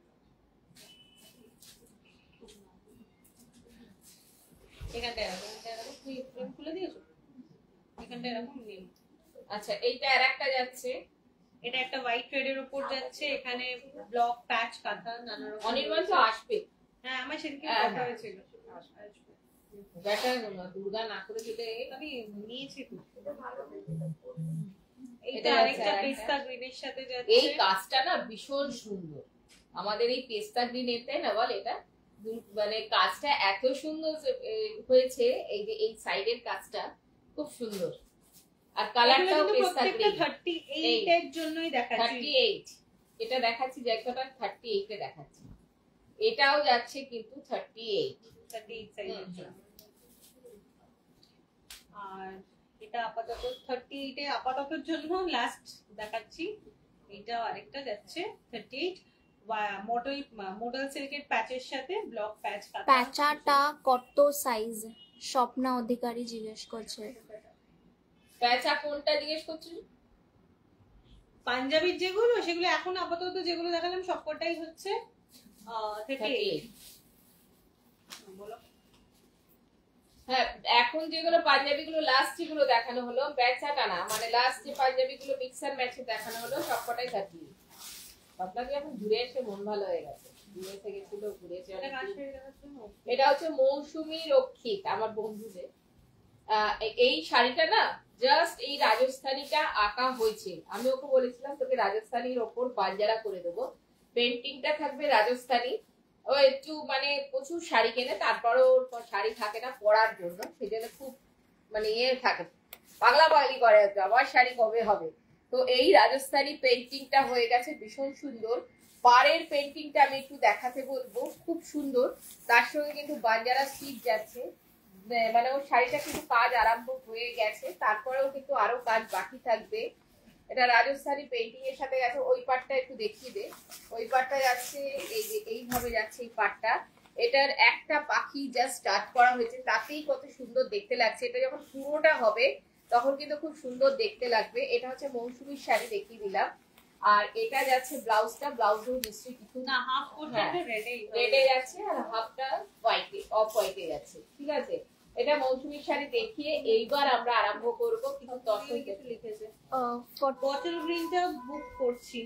এখানটা এরকম, তুই ফ্রেম খুলে দিয়েছো, এখানটা এরকম নেই। আচ্ছা, এইটা আরেকটা যাচ্ছে, এটা একটা হোয়াইট থ্রেডের উপর যাচ্ছে, এখানে ব্লক প্যাচ কাঁথা নানা রকম। অনির্বাণ তো আসবে। হ্যাঁ, আমার সেদিকে কথা হয়েছিল, আসবে। ব্যাটা দুর্গা না করে দিলে আমি নিয়েছি তো। এইটা আরেকটা পেস্তা গ্রিনের সাথে যাচ্ছে। এই কাজটা না ভীষণ সুন্দর, আমাদের এই পেস্তা গ্রিন এটাই না বল, এটা মানে কাজটা এত সুন্দর হয়েছে, এই যে এই সাইডের কাজটা খুব সুন্দর, আর কালারটাও পেস্তা গ্রিন। 38 এর জন্যই দেখাচ্ছি। 38 এটা দেখাচ্ছি, জায়গাটা 38 এ দেখাচ্ছি, এটাও যাচ্ছে কিন্তু 38 সাইজের জন্য। আর এটা আপাতত 38 এ আপাততর জন্য লাস্ট দেখাচ্ছি। এটাও আরেকটা যাচ্ছে 38 মডেল সিল্কের প্যাচের সাথে ব্লক প্যাচ কাটা। প্যাচাটা কত সাইজ? স্বপ্না অধিকারী জিজ্ঞেস করছে। প্যাচা কোনটা জিজ্ঞেস করছিস? পাঞ্জাবির যেগুলো, সেগুলো এখন আপাতত যেগুলো দেখালাম সবকটাই হচ্ছে 38। বলো। হ্যাঁ, এখন যেগুলো পাঞ্জাবি গুলো লাস্ট যেগুলো দেখানো হলো প্যাচাটা না, মানে লাস্ট যে পাঞ্জাবি গুলো মিক্সার ম্যাচে দেখানো হলো সবকটাই 38। আপনাকে এখন ঘুরে এসে মন ভালো হয়ে গেছে, ঘুরে এসে গেছিল, ঘুরেছে। এটা হচ্ছে মৌসুমী রক্ষিত, আমার বন্ধুদের। এই শাড়িটা না জাস্ট এই রাজস্থানীটা আঁকা হয়েছে, আমি ওকে বলেছিলাম তোকে রাজস্থানীর ওপর বাঞ্জারা করে দেবো, পেন্টিংটা থাকবে রাজস্থানী। ও একটু মানে প্রচুর শাড়ি কেনে, তারপরেও শাড়ি থাকে না পরার জন্য, সেই জন্য খুব মানে থাকে, পাগলা পাগলি করে, আবার শাড়ি কবে হবে। তো এই রাজস্থানী পেন্টিংটা হয়ে গেছে ভীষণ সুন্দর, পাড়ের পেন্টিংটা আমি একটু দেখাতে বলবো, খুব সুন্দর। তার সঙ্গে কিন্তু বাঞ্জারা স্টিচ যাচ্ছে, মানে ওর শাড়িটা কিন্তু কাজ আরম্ভ হয়ে গেছে, তারপরেও কিন্তু আরো কাজ বাকি থাকবে। এটা রাজস্থানী পেইন্টিং এর সাথে গেছে। ওই পাটটা একটু দেখিয়ে দে, ওই পাটটা যাচ্ছে এই যে এইভাবে যাচ্ছে এই পাটটা, এটার একটা পাখি জাস্ট স্টার্ট করা হয়েছে, তাতেই কত সুন্দর দেখতে লাগছে। এটা যখন পুরোটা হবে তখন কিন্তু খুব সুন্দর দেখতে লাগবে। এটা হচ্ছে মৌসুমীর শাড়ি দেখিয়ে দিলাম। আর এটা যাচ্ছে ব্লাউজটা, ব্লাউজও নিশ্চয়ই কিছু না হাফ পোর্শনটা রেডে যাচ্ছে আর হাফটা হোয়াইটে, অফ হোয়াইটে যাচ্ছে। ঠিক আছে, এটা মৌসুমীর শাড়ি দেখিয়ে এইবার আমরা আরম্ভ করব কিছু তসর কিছু লিখেছে। ফর বটল গ্রিনটা বুক করছি।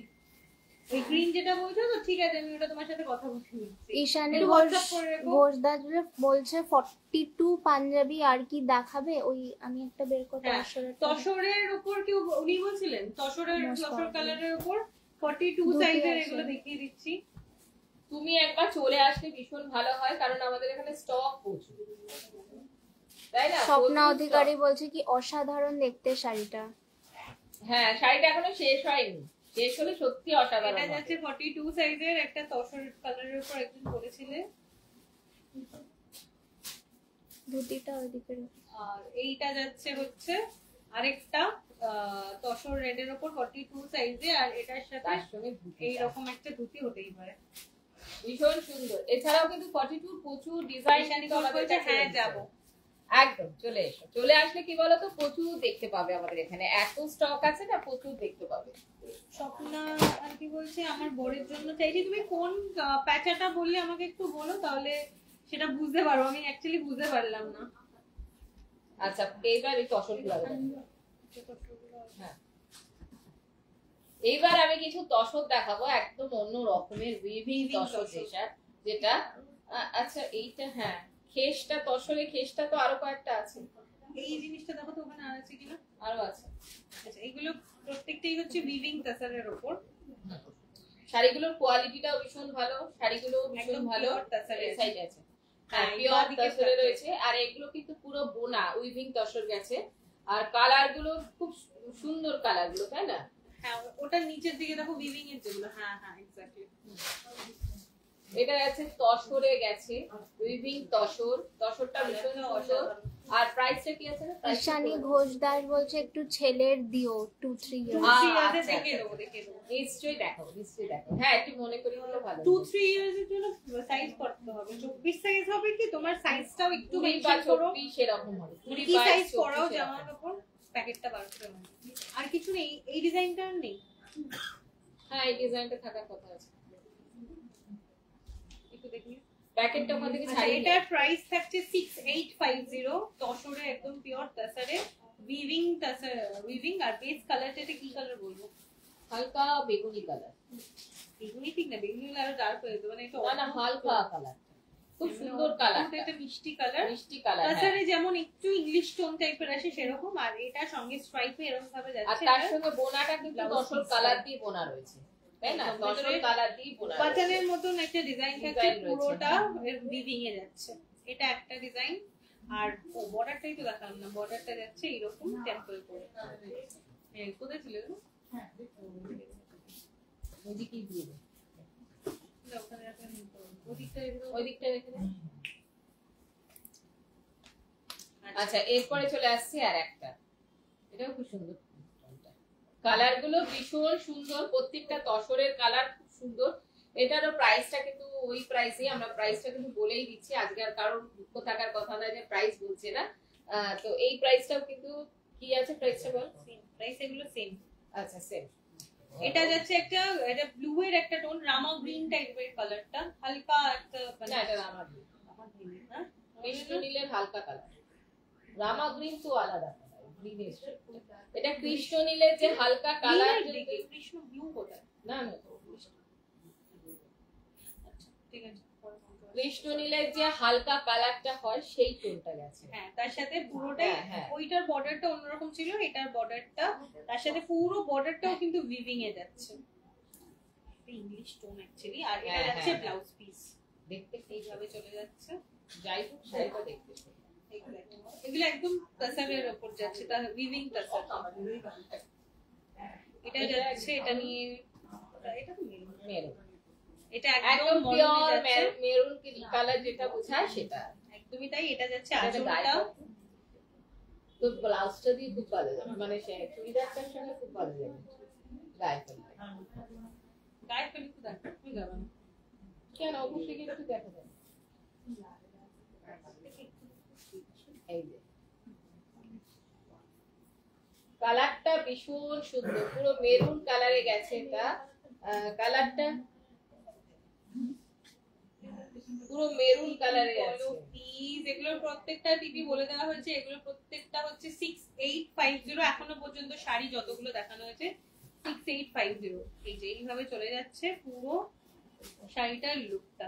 ওই গ্রিন যেটা বলছো তো, ঠিক আছে আমি ওটা তোমার সাথে কথা বলতে নিচ্ছি। ঈশানী একটু WhatsApp করে রেখো। ঘোষদাস বলছে 42 পাঞ্জাবি আর কি দেখাবে। ওই আমি একটা বের করতে হ্যাঁ, আসলে তসরের উপর কেউ উনি বলছিলেন তসরের Most তসর probably. কালারের উপর 42 দুটোই সাইজের আছে। এগুলো দেখিয়ে দিচ্ছি। তুমি একবার চলে আসলে ভীষণ ভালো হয়, কারণ আমাদের এখানে স্টক প্রচুর, তাই না? স্বপ্না প্রচুর অধিকারী stock। বলছে কি অসাধারণ দেখতে শাড়িটা। হ্যাঁ, শাড়িটা এখনো শেষ হয়নি, শেষ হলে সত্যি অসাধারণ এটা হবে। যাচ্ছে 42 সাইজের একটা তসর কালারের উপর একজন বলেছিলে। ধুতিটা ওইদিকে রেখো। আর এইটা যাচ্ছে হচ্ছে আরেকটা তসর রেডের উপর 42 সাইজে, আর এটার সাথে তার সঙ্গে ধুতিটা। এইরকম একটা ধুতি হতেই পারে। ভীষণ সুন্দর। এছাড়াও কিন্তু 42 প্রচুর ডিজাইন ঈশানী কিন্তু ঘোষ আমাদের বলছে, কাছে হ্যাঁ রয়েছে। যাবো। একদম চলে এসো, চলে আসলে কি বলতো প্রচুর দেখতে পাবে আমাদের এখানে, এত স্টক আছে না, প্রচুর দেখতে পাবে। স্বপ্না আর কি বলছে আমার বরের জন্য চাইছি। তুমি কোন প্যাচাটা বললে আমাকে একটু বলো, তাহলে সেটা বুঝতে পারবো। আমি অ্যাকচুয়ালি বুঝতে পারলাম না। আচ্ছা, এইবার এই তসরগুলো হ্যাঁ, এইবার আমি কিছু তসর দেখাবো, একদম অন্য রকমের উইভিং তসর, যেটা আচ্ছা এইটা, হ্যাঁ খেসটা, তসরে খেসটা তো আরো কয়েকটা আছে, এই জিনিসটা দেখো তো ওখানে আর আছে কিনা। আরো আছে। আচ্ছা, এইগুলো প্রত্যেকটাই হচ্ছে উইভিং তাসারের উপর। শাড়িগুলোর কোয়ালিটিটাও ভীষণ ভালো, শাড়িগুলো ভীষণ একদম ভালো। pure তাসারে এই সাইড আছে, হ্যাঁ, হ্যাঁ এই পিওর বাঁদিকে তসরে থাকবে। রয়েছে। আর এগুলো কিন্তু পুরো বোনা উইভিং তসর গেছে, আর কালার গুলো খুব সুন্দর কালার গুলো, তাই না? হ্যাঁ, ওটা নিচের দিকে দেখো উইভিং এর যেগুলো। হ্যাঁ হ্যাঁ এক্স্যাক্টলি। এটা আছে তসরে গেছে, উইভিং তসর, তসরটা ভীষণ সুন্দর। আর প্রাইসটা কি আছে না? ঈশানী ঘোষদাস বলছে একটু ছেলের দিও 2-3 ইয়ার্স। আচ্ছা, দেখে দেবো দেখে দেবো। নিশ্চয়ই দেখো, নিশ্চয়ই দেখো। হ্যাঁ, একটু মনে করি দিলে ভালো। 2-3 ইয়ার্স এর জন্য সাইজ করতে হবে। 24 সাইজ হবে কি? তোমার সাইজটাও একটু 20 বা মেনশন করো। 24 এরকম হবে। 20 কি বা সাইজ 24 পরাও এরকম। জামার উপর প্যাকেটটা বার করে নাও। আর কিছু নেই, এই ডিজাইনটা আর নেই। হ্যাঁ, এই ডিজাইনটা থাকার কথা আছে। একটু দেখি। প্যাকেটটা ওখান থেকে আচ্ছা, ছাড়িয়ে এটার প্রাইস থাকছে 6850 তসরে, একদম পিওর তাসারে, উইভিং তাসার, উইভিং। আর বেস কালারটা এটা কি কালার বলবো? হালকা বেগুনি কালার, বেগুনি ঠিক না, বেগুনি কালার ডার্ক হয়ে যেত, মানে এটা না হালকা কালার, খুব সুন্দর কালার, এটা মিষ্টি কালার। মিষ্টি কালার। তাছাড়া যেমন একটু ইংলিশ টোন টাইপের আসে সেরকম, আর এটা সঙ্গে স্ট্রাইপে এরকম ভাবে আর যাচ্ছে। তার সঙ্গে বোনাটা কিন্তু Blouse তসর piece কালার দিয়ে বোনা রয়েছে, তাই না? একদম, তসর ভিতরে কালার দিয়ে বোনা রয়েছে। বাটনের মতন একটা ডিজাইন থাকছে, Design রয়েছে, পুরোটা হ্যাঁ। উইভিং এ যাচ্ছে। এটা একটা ডিজাইন। আর বর্ডারটাই তো দেখালাম না, বর্ডারটা যাচ্ছে এরকম টেম্পল করে। কোথায় ছিল গো? ওই কি দিয়ে দে, না, ওখানে রাখা নেই তো। ওদিকটা এগুলো। ওই দিকটা রেখে দে। আচ্ছা, এরপরে চলে আসছে আর একটা, এটাও খুব সুন্দর। কালার গুলো ভীষণ সুন্দর, প্রত্যেকটা তসরের কালার খুব সুন্দর। এটারও প্রাইসটা কিন্তু ওই প্রাইসে, আমরা প্রাইসটা কিন্তু বলেই দিচ্ছি, আজকে আর কারোর দুঃখ থাকার কথা না যে প্রাইস বলছে না। তো এই প্রাইসটাও কিন্তু কি আছে, প্রাইসটা বল। প্রাইস এগুলো সেম। আচ্ছা, সেম। এটা যাচ্ছে একটা, এটা ব্লু এর একটা টোন, রামা গ্রিন টাইপের কালারটা, হালকা একটা না, এটা রামা গ্রিন, হ্যাঁ? কৃষ্ণ নীলের হালকা কালার। রামা গ্রিন তো আলাদা কালার, গ্রিনের। এটা কৃষ্ণ নীলের যে হালকা কালার, গ্রিনের দিকে কৃষ্ণ ব্লু কোথায়? না না, আচ্ছা, ঠিক আছে। কৃষ্ণ নীলের যে হালকা কালারটা হয় সেই টোনটা গেছে। হ্যাঁ, তার সাথে পুরোটাই, হ্যাঁ, হ্যাঁ। ওইটার বর্ডারটা অন্যরকম ছিল, এটার বর্ডারটা তার সাথে পুরো বর্ডারটাও কিন্তু উইভিং এ যাচ্ছে। English tone actually. আর এটা হ্যাঁ, যাচ্ছে হ্যাঁ, ব্লাউজ পিস, দেখতে এইভাবে চলে যাচ্ছে। যাই হোক, শাড়িটা দেখতে সুন্দর। এগুলো একদম তাসারের উপর যাচ্ছে, তার উইভিং তাসার। এটা যাচ্ছে, এটা নিয়ে এটা তো মেরুন, মেরুন, এটা একদম একদম পিওর পিওর মেরুন কালার যেটা বোঝায় সেটা। একদমই তাই। এটা যাচ্ছে এটা আঁচলটা, গায়ে তো ব্লাউজটা দিয়ে খুব ভালো যাবে, মানে সে চুড়িদারটার সঙ্গে খুব ভালো যাবে গায়ে পরলে। গায়ে ফেলে তো দেখা তুমি যাবে না। কেন, অবশ্যই কিন্তু দেখা যাবে। এই যে কালারটা ভীষণ সুন্দর, পুরো মেরুন কালারে গেছে এটা। কালারটা পুরো মেরুন কালারে আছে। প্লিজ এগুলোর প্রত্যেকটা দিদি বলে দেওয়া হয়েছে, এগুলো প্রত্যেকটা হচ্ছে 6850। এখনো পর্যন্ত শাড়ি যতগুলো দেখানো হয়েছে 6850। এই যে এইভাবে চলে যাচ্ছে পুরো শাড়িটার লুকটা।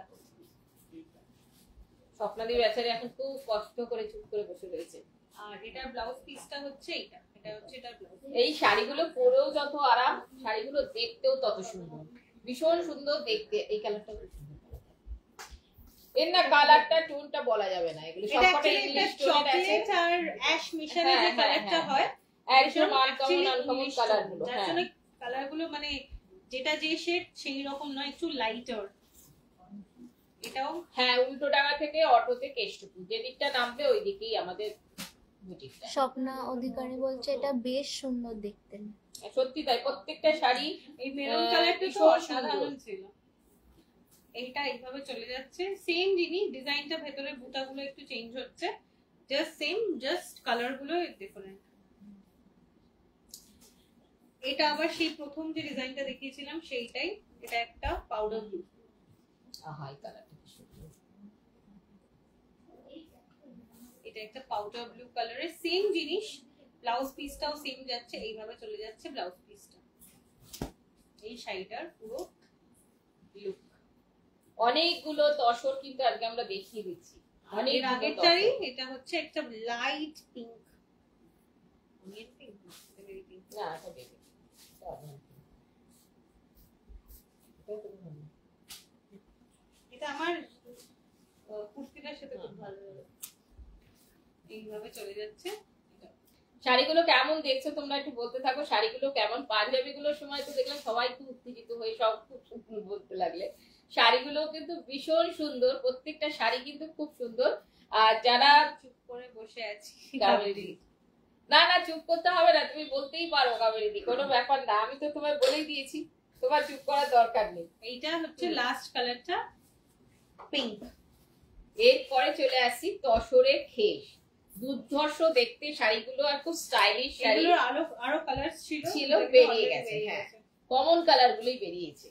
স্বপ্নাদি বেচারি এখন খুব কষ্ট করে চুপ করে বসে রয়েছে। আর এটার ব্লাউজ পিসটা হচ্ছে এটা, এটা হচ্ছে এটার ব্লাউজ। এই শাড়িগুলো পরেও যত আরাম, শাড়িগুলো দেখতেও তত সুন্দর, ভীষণ সুন্দর দেখতে। এই কালারটা এর না কালারটা টোনটা বলা যাবে না, এগুলো সবকটা ইংলিশ টোনের আছে। চকলেট আর অ্যাশ মিশানো যে কালারটা হয়, একদম আনকমন আনকমন কালারগুলো। যার জন্য কালারগুলো মানে যেটা যে শেড সেই রকম নয়, একটু লাইটার। এটাও হ্যাঁ, উল্টো ডাঙা থেকে অটোতে কেষ্টপুর, যে দিকটা নামবে ওই দিকেই আমাদের বুটিকটা। স্বপ্না অধিকারী বলছে এটা বেশ সুন্দর দেখতে। সত্যি তাই, প্রত্যেকটা শাড়ি এই মেরুন কালারটা তো ভীষণ অসাধারণ ছিল। এইটা এইভাবে চলে যাচ্ছে, সেম জিনিস, ডিজাইনটা ভেতরে বুটাগুলো একটু চেঞ্জ হচ্ছে, জাস্ট সেম, জাস্ট কালার গুলো ডিফারেন্ট। এটা আবার সেই প্রথম যে ডিজাইনটা দেখিয়েছিলাম সেইটাই। এটা একটা পাউডার ব্লু। আহা, এই কালারটা কি সুন্দর। এটা একটা পাউডার ব্লু কালারের সেম জিনিস, ব্লাউজ পিসটাও সেম যাচ্ছে, এইভাবে চলে যাচ্ছে ব্লাউজ পিসটা। এই শাড়িটার পুরো লুক। অনেকগুলো তসর কিন্তু আজকে আমরা দেখিয়ে দিচ্ছি। অনেক এর আগেরটারই এটা হচ্ছে একটা লাইট পিঙ্ক, অনিয়ন পিঙ্ক না, এটা দেবে। এটা আমার কুর্তিটার সাথে খুব ভালো লাগে। এইভাবে চলে যাচ্ছে। শাড়িগুলো কেমন দেখছো তোমরা একটু বলতে থাকো। শাড়িগুলো কেমন? পাঞ্জাবি গুলোর সময় তো দেখলাম সবাই খুব উত্তেজিত হয়ে সব খুব সুন্দর বলতে লাগলে। শাড়িগুলো কিন্তু ভীষণ সুন্দর, প্রত্যেকটা শাড়ি কিন্তু খুব সুন্দর। আর যারা চুপ করে বসে আছি, কাবেরী, না না চুপ করতে হবে না, তুমি বলতেই পারো কাবেরী, কোনো ব্যাপার না, আমি তো তোমায় বলেই দিয়েছি, তোমার চুপ করার দরকার নেই। এইটা হচ্ছে লাস্ট কালারটা পিঙ্ক। এরপরে চলে আসি তসরের খেস, দুর্ধর্ষ দেখতে শাড়িগুলো আর খুব স্টাইলিশ শাড়ি। এগুলোর আরো কালার ছিল, বেরিয়ে গেছে। হ্যাঁ, কমন কালার গুলোই বেরিয়েছে।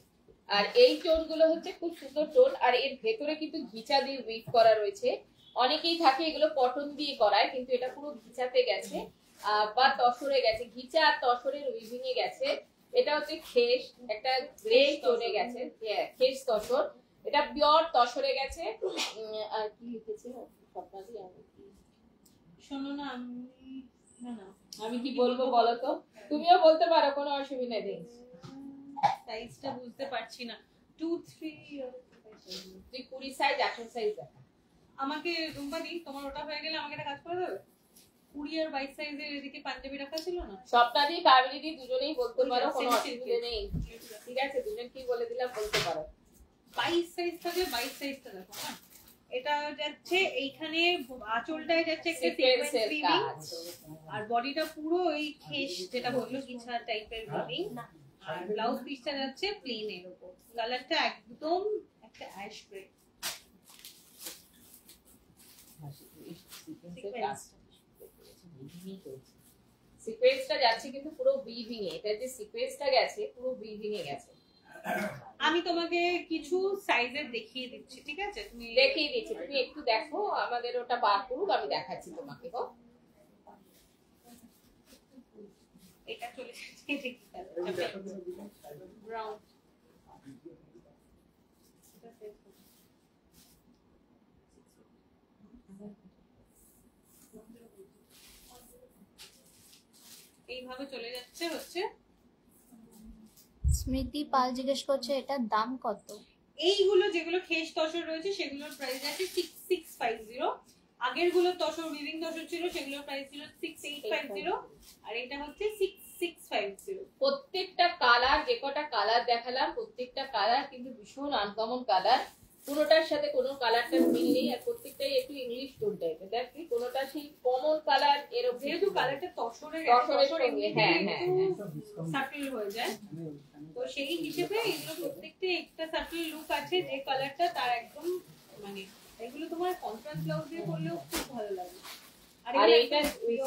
আর এই টোন গুলো হচ্ছে খুব সুন্দর টোন। আর এর ভেতরে কিন্তু ঘিচা দিয়ে উইভ করা রয়েছে। অনেকেই থাকে এগুলো কটন দিয়ে করায়, কিন্তু এটা পুরো ঘিচাতে গেছে বা তসরে গেছে, ঘিচা আর তসরের উইভিং এ গেছে। এটা হচ্ছে খেস, একটা গ্রে টোনে গেছে, খেস তসর। এটা পিওর তসরে গেছে। আর কি লিখেছে স্বপ্নাদি? শোনো না, আমি কি বলবো বলো তো? তুমিও বলতে পারো, কোনো অসুবিধা নেই। সাইজটা বুঝতে পারছি না। 2 3 তুই 20 সাইজ 28 সাইজ দেখা। আমাকে রুম্পাদি, তোমার ওটা হয়ে গেলে আমাকে একটা কাজ করে দেবে। 20 আর 22 সাইজের এদিকে পাঞ্জাবি রাখা ছিল না? স্বপ্নাদি কাবেরী দুজনেই বলতে পারো, কোনো অসুবিধা নেই। ঠিক আছে, দুজন কি বলে দিলাম, বলতে পারো। 22 সাইজ থাকে, 22 সাইজটা দেখো না। এটা যাচ্ছে এইখানে আঁচলটায় যাচ্ছে একটা সিকোয়েন্স উইভিং, আর বডিটা পুরো এই খেস যেটা বললো কিছা টাইপের উইভিং, আর ব্লাউজ পিসটা যাচ্ছে প্লেন এর উপর। কালারটা একদম একটা অ্যাশ গ্রে। সিকোয়েন্সটা যাচ্ছে কিন্তু পুরো উইভিং এ, এটা যে সিকোয়েন্সটা গেছে পুরো উইভিং এ গেছে। আমি তোমাকে কিছু সাইজের দেখিয়ে দিচ্ছি, ঠিক আছে? তুমি দেখিয়ে দিচ্ছি, তুমি একটু দেখো, আমাদের ওটা বার করুক, আমি দেখাচ্ছি তোমাকে। গো, এটা চলে যাচ্ছে ব্রাউন। এইভাবে চলে যাচ্ছে হচ্ছে। স্মৃতি পাল জিজ্ঞেস করছে এটার দাম কত? এইগুলো যেগুলো খেস তসর রয়েছে সেগুলোর প্রাইস আছে 6650। আগের গুলো তসর উইভিং তসর ছিল, সেগুলোর প্রাইস ছিল 6850, আর এটা হচ্ছে 6650। প্রত্যেকটা কালার, যে কটা কালার দেখালাম প্রত্যেকটা কালার কিন্তু ভীষণ আনকমন কালার, কোনোটার সাথে কোনো কালারটা মিল নেই। আর প্রত্যেকটাই একটু ইংলিশ টোন টাইপের, দেখি কোনোটা সেই কমন কালার এরকম, যেহেতু কালারটা তসরের সঙ্গে হ্যাঁ হ্যাঁ সাটল হয়ে যায়, তো সেই হিসেবে এগুলো প্রত্যেকটা একটা সাটল লুক আছে। যে কালারটা তার একদম মানে এগুলো তোমার কন্ট্রাস্ট ব্লাউজ দিয়ে পরলেও খুব ভালো লাগে। আর এইটা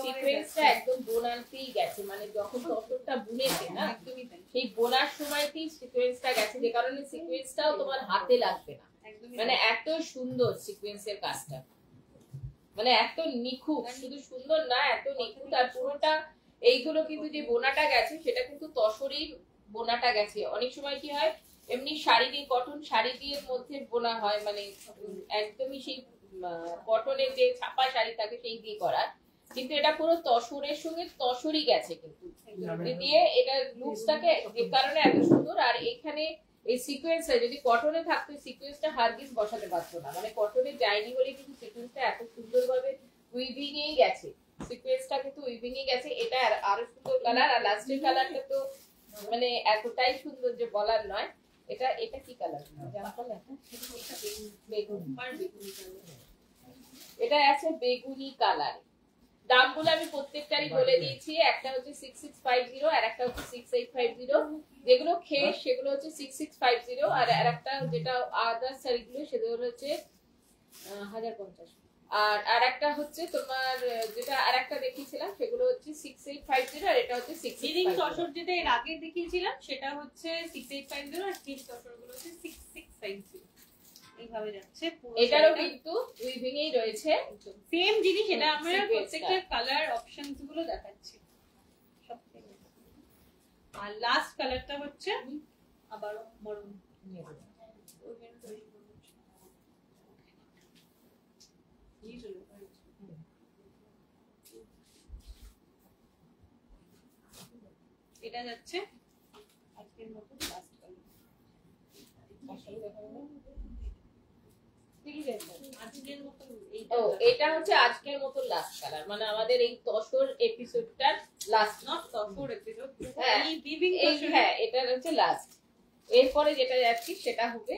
সিকোয়েন্সটা একদম বোনাতেই গেছে, মানে যখন তসরটা বুনেছে না একদমই তাই, সেই বোনার সময়তেই সিকোয়েন্সটা গেছে, যে কারণে সিকোয়েন্সটাও তোমার হাতে লাগবে না। একদমই মানে তাই। এত সুন্দর সিকোয়েন্সের কাজটা, মানে এত নিখুঁত, শুধু সুন্দর না এত নিখুঁত। আর পুরোটা এইগুলো কিন্তু যে বোনাটা গেছে সেটা কিন্তু তসরেই বোনাটা গেছে। অনেক সময় কি হয় এমনি শাড়ি দিয়ে, কটন শাড়ি দিয়ে মধ্যে বোনা হয়, মানে একদমই সেই কটনের যে ছাপা শাড়ি থাকে সেই দিয়ে করা, কিন্তু এটা পুরো তসরের সঙ্গে তসরই গেছে কিন্তু দিয়ে এটার লুকসটাকে, যে কারণে এত সুন্দর। আর এখানে এই সিকোয়েন্সটা যদি কটনে থাকতো সিকোয়েন্সটা হারগিজ বসাতে পারতো না, মানে কটনে যায়নি বলে কিন্তু সিকোয়েন্সটা এত সুন্দরভাবে উইভিং এই গেছে, সিকোয়েন্সটা কিন্তু উইভিং এ গেছে। এটা আরো সুন্দর কালার, আর লাস্টের কালারটা তো মানে এতটাই সুন্দর যে বলার নয়। এটা এটা কি কালার জানা কালার? বেগুনি, এটা আছে বেগুনি কালার। দামগুলো আমি প্রত্যেকটারই বলে দিয়েছি, একটা হচ্ছে 6650 আর একটা হচ্ছে 6850। যেগুলো খেস সেগুলো হচ্ছে 6650, আর আরেকটা যেটা আদার শাড়িগুলো সেগুলো হচ্ছে 1050। আর আরেকটা হচ্ছে তোমার যেটা আরেকটা দেখিয়েছিলাম সেগুলো হচ্ছে 6850, আর এটা হচ্ছে লিভিং 6650। তসর যেটা এর আগে দেখিয়েছিলাম সেটা হচ্ছে 6850 আর কেস তসরগুলো হচ্ছে 6650। এইভাবে যাচ্ছে পুরো। এটারও কিন্তু উইভিং এই রয়েছে সেম জিনিস, এটা আমরা Sequence প্রত্যেকটা কালার অপশনস গুলো দেখাচ্ছি সব same। আর লাস্ট কালারটা হচ্ছে আবার মরুন। এটা যাচ্ছে আজকের মতো লাস্ট কালার। আজকের মতো ও এটা হচ্ছে আজকের মতো লাস্ট কালার, মানে আমাদের এই তসর এপিসোডটার লাস্ট। নট তসর এপিসোড, হ্যাঁ, এই বিভিং এই তসর। হ্যাঁ এটা হচ্ছে লাস্ট। এরপরে যেটা যাচ্ছি সেটা হবে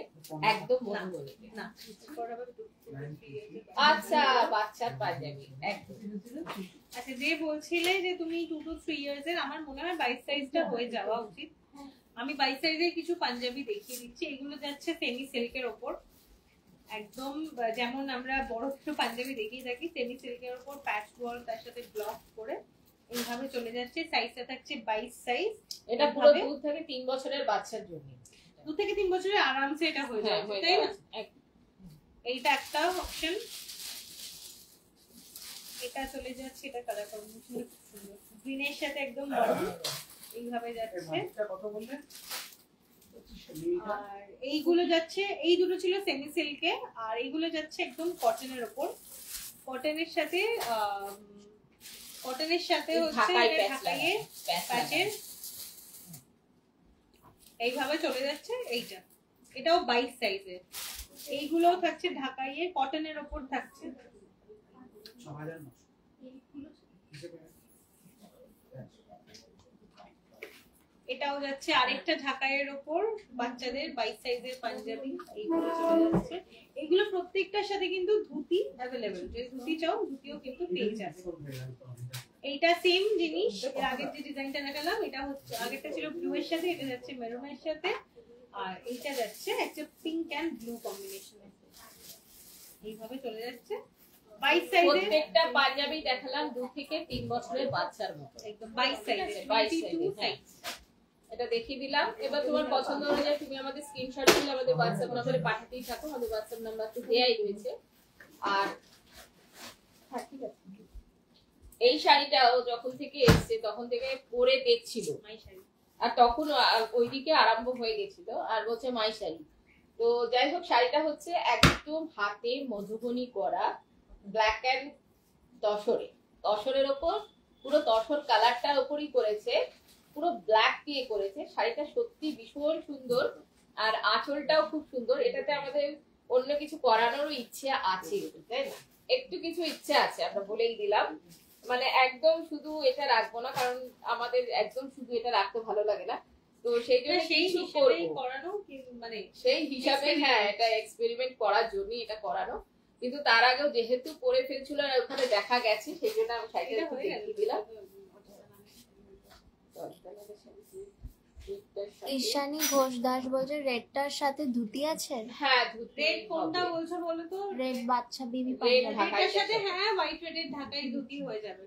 একদম মধুবনীতে। না এরপর আবার আচ্ছা, বাচ্চার পাঞ্জাবি একদম। আচ্ছা, যে বলছিলে যে তুমি 2 to 3 ইয়ার্স এর, আমার মনে হয় 22 সাইজটা হয়ে যাওয়া উচিত। আমি 22 সাইজের কিছু পাঞ্জাবি দেখিয়ে দিচ্ছি। এগুলো যাচ্ছে সেমি সিল্কের ওপর, একদম যেমন আমরা বড় ছোট পাঞ্জাবি দেখিয়ে থাকি, সেমি সিল্কের ওপর প্যাচ ওয়ার্ক তার সাথে ব্লক করে এইভাবে চলে যাচ্ছে। সাইজটা থাকছে 22 সাইজ। এটা পুরো 2 থেকে 3 বছরের বাচ্চার জন্য। 2 থেকে 3 বছরের আরামসে এটা হয়ে হ্যাঁ, যাবে, হয়ে তাই না? যাবে। এইটা একটা অপশন। এটা চলে যাচ্ছে, এটা কালার কম্বিনেশন খুব সুন্দর, গ্রিনের সাথে একদম মারুন, এইভাবে যাচ্ছে। কত বললেন? আর এইগুলো যাচ্ছে, এই দুটো ছিল সেমি সিল্কে, আর এইগুলো যাচ্ছে একদম কটনের উপর। কটনের সাথে হচ্ছে এটা ঢাকাইয়ে প্যাচের এইভাবে চলে যাচ্ছে। এইটা এটাও 22 সাইজের। এইগুলোও থাকছে ঢাকাইয়ে কটনের উপর থাকছে। 6000 এটাও যাচ্ছে আরেকটা ঢাকাইয়ের উপর বাচ্চাদের 22 সাইজের পাঞ্জাবি, এইগুলো চলে যাচ্ছে। এগুলো প্রত্যেকটার সাথে কিন্তু ধুতি অ্যাভেলেবেল, যে ধুতি চাও ধুতিও কিন্তু পেয়ে যাবে। এইটা সেম জিনিস, এর আগের যে ডিজাইনটা দেখালাম এটা হচ্ছে, আগেরটা ছিল ব্লু এর সাথে, এটা যাচ্ছে মেরুনের সাথে, আর এইটা যাচ্ছে একটা পিঙ্ক এন্ড ব্লু কম্বিনেশনে। এইভাবে চলে যাচ্ছে 22 সাইজের। প্রত্যেকটা পাঞ্জাবি দেখালাম 2 থেকে 3 বছরের বাচ্চার মতো, একদম 22 সাইজের, 22 22 সাইজ। এটা দেখিয়ে দিলাম। এবার তোমার পছন্দ অনুযায়ী তুমি আমাদের স্ক্রিনশট দিয়ে আমাদের হোয়াটসঅ্যাপ নম্বরে পাঠাতেই থাকো, আমাদের হোয়াটসঅ্যাপ নাম্বার তো দেয়াই রয়েছে। আর হ্যাঁ ঠিক আছে, এই শাড়িটা ও যখন থেকে এসেছে তখন থেকে পরে দেখছিল, মাই শাড়ি। আর তখন ওইদিকে আরম্ভ হয়ে গেছিল আর বলছে মাই শাড়ি। তো যাই হোক, শাড়িটা হচ্ছে একদম হাতে মধুবনী করা, ব্ল্যাক এন্ড তসরের ওপর, পুরো তসর কালারটার ওপরই করেছে, পুরো ব্ল্যাক দিয়ে করেছে। শাড়িটা সত্যি ভীষণ সুন্দর, আর আঁচলটাও খুব সুন্দর। এটাতে আমাদের অন্য কিছু করানোরও ইচ্ছে আছে, তাই না? একটু কিছু ইচ্ছে আছে, আমরা বলেই দিলাম। মানে একদম শুধু এটা রাখবো না, কারণ আমাদের একদম শুধু এটা রাখতে ভালো লাগে না, তো সেই জন্য সেই কিছু হিসেবেই করবো, করানো, মানে সেই হিসাবে হ্যাঁ এটা এক্সপেরিমেন্ট করার জন্য এটা করানো। কিন্তু তার আগেও যেহেতু পরে ফেলছিল আর ওখানে দেখা গেছে, সেই জন্য আমি শাড়িটা এটা একটু হয়ে গেল দেখিয়ে দিলাম। রেডটার সাথে ঈশানী ঘোষ দাস বলছে রেডটার সাথে ধুতি আছে? হ্যাঁ ধুতি রেড কোনটা হবে। বলছো বলো তো? রেড বাচ্চা বিবি Red পাঞ্জাবি। ঢাকাই রেডের সাথে সাথে। হ্যাঁ হোয়াইট রেডের ঢাকাই ধুতি হয়ে যাবে।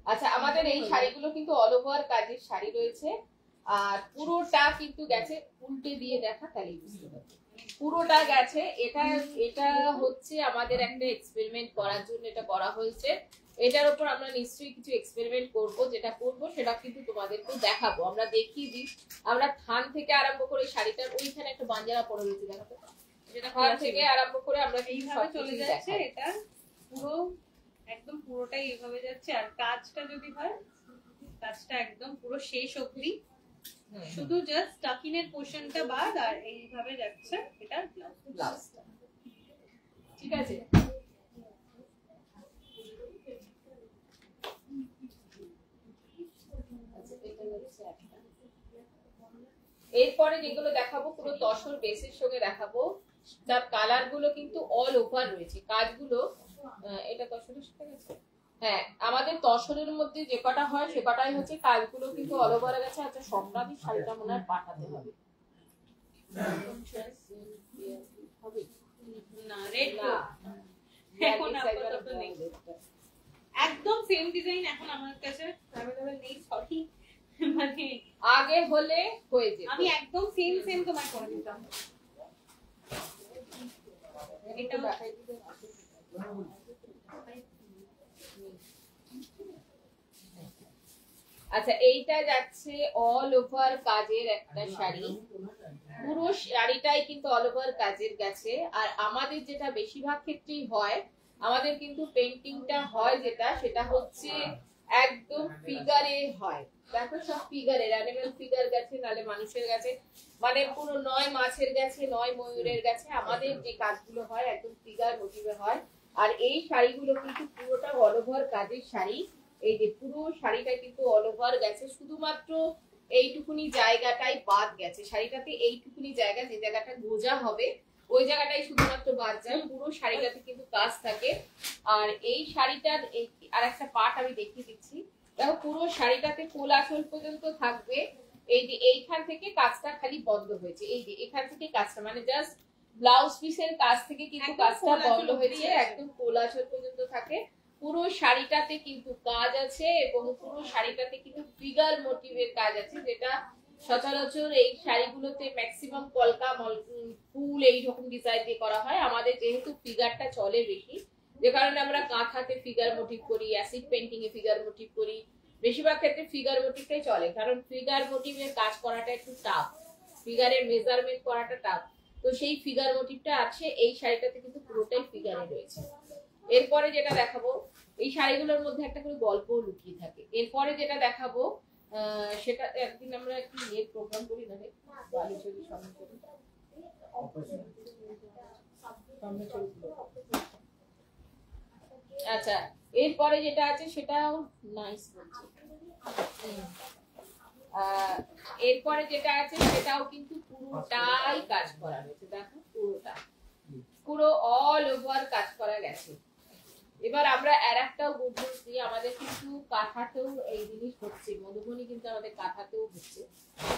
আচ্ছা আমাদের এই শাড়িগুলো কিন্তু অল ওভার কাজের শাড়ি রয়েছে আর পুরোটা কিন্তু গেছে উল্টে দিয়ে দেখা তাহলেই বুঝতে পারবে পুরোটা গেছে এটা এটা হচ্ছে আমাদের একটা এক্সপেরিমেন্ট করার জন্য এটা করা হয়েছে এটার উপর আমরা নিশ্চয়ই কিছু এক্সপেরিমেন্ট করব যেটা করব সেটা কিন্তু তোমাদেরকে দেখাবো আমরা দেখিয়ে দিই আমরা থান থেকে আরম্ভ করে শাড়িটার ওইখানে একটা বাঞ্জারা পরে রয়েছে দেখাতে যেটা থান থেকে আরম্ভ করে আমরা এইভাবে চলে যাচ্ছে এটা পুরো একদম পুরোটাই এইভাবে যাচ্ছে আর কাজটা যদি হয় কাজটা একদম পুরো শেষ অবধি শুধু জাস্ট টাকিনের পোর্শনটা বাদ আর এইভাবে যাচ্ছে এটা ব্লাউজটা ঠিক আছে এরপরে যেগুলো দেখাবো পুরো তসর বেসের সঙ্গে দেখাবো তার কালার গুলো কিন্তু অল ওভার রয়েছে কাজগুলো এটা তসরের সাথে গেছে হ্যাঁ আমাদের তসরের মধ্যে যে কটা হয় সে কটাই হচ্ছে কাজগুলো কিন্তু অল ওভার গেছে আচ্ছা সম্রাটি শাড়িটা মনে হয় পাঠাতে হবে হবে না রেড না এখন আপাতত নেই একদম সেম ডিজাইন এখন আমার কাছে अवेलेबल নেই সরি মানে আগে হলে হয়ে যেত আমি একদম সেম তোমায় করে দিতাম এটা দেখাই দিতে আচ্ছা এইটা যাচ্ছে অল ওভার কাজের একটা শাড়ি পুরো শাড়িটাই কিন্তু অল ওভার কাজের গেছে আর আমাদের যেটা বেশিরভাগ ক্ষেত্রেই হয় আমাদের কিন্তু পেইন্টিংটা হয় যেটা সেটা হচ্ছে একদম ফিগারে হয় দেখো সব ফিগারের অ্যানিমেল ফিগার গেছে নালে মানুষের গেছে মানে পুরো নয় মাছের গেছে নয় ময়ূরের গেছে আমাদের যে কাজগুলো হয় একদম ফিগার মোটিভে হয় আর এই শাড়িগুলো কিন্তু পুরোটা অল ওভার কাজের শাড়ি এই যে পুরো শাড়িটা কিন্তু অল ওভার গেছে শুধুমাত্র এইটুকুনি জায়গাটাই বাদ গেছে শাড়িটাতে এইটুকুনি জায়গা যে জায়গাটা গোজা হবে ওই জায়গাটাই শুধুমাত্র বাদ যায় পুরো শাড়িটাতে কিন্তু কাজ থাকে আর এই শাড়িটার আর একটা পার্ট আমি দেখিয়ে দিচ্ছি দেখো পুরো শাড়িটাতে ফুল আঁচল পর্যন্ত থাকবে এই যে এইখান থেকে কাজটা খালি বন্ধ হয়েছে এই যে এখান থেকে কাজটা মানে জাস্ট ব্লাউজ পিসের কাজ থেকে কিন্তু একদম কাজটা ফুল আঁচল বন্ধ হয়েছে অবধি আছে। একদম ফুল আঁচল পর্যন্ত থাকে পুরো শাড়িটাতে কিন্তু কাজ আছে এবং পুরো শাড়িটাতে কিন্তু ফিগার মোটিভের কাজ আছে যেটা সচরাচর এই শাড়িগুলোতে ম্যাক্সিমাম কলকা ফুল এইরকম ডিজাইন দিয়ে করা হয় আমাদের যেহেতু ফিগারটা চলে বেশি যে কারণে আমরা কাঁথাতে ফিগার মোটিভ করি অ্যাসিড পেইন্টিং এ ফিগার মোটিভ করি বেশিরভাগ ক্ষেত্রে ফিগার মোটিভটাই চলে কারণ ফিগার মোটিভের কাজ করাটা একটু টাফ ফিগারের মেজারমেন্ট করাটা টাফ তো সেই ফিগার মোটিভটা আছে এই শাড়িটাতে কিন্তু পুরোটাই ফিগারে রয়েছে এরপরে যেটা দেখাবো এই শাড়িগুলোর মধ্যে একটা করে গল্প লুকিয়ে থাকে এরপরে যেটা দেখাবো সেটা একদিন আমরা একটু নেট প্রোগ্রাম করি না রে বালি ছবি সামনে করি সামনে ছবি আচ্ছা এরপরে যেটা আছে সেটাও নাইস বলছি এরপরে যেটা আছে সেটাও কিন্তু পুরোটাই কাজ করা রয়েছে দেখো পুরোটা পুরো অল ওভার কাজ করা গেছে এবার আমরা আর একটাও গুড নিউজ দিই আমাদের কিন্তু কাঁথাতেও এই জিনিস হচ্ছে মধুবনী কিন্তু আমাদের কাঁথাতেও হচ্ছে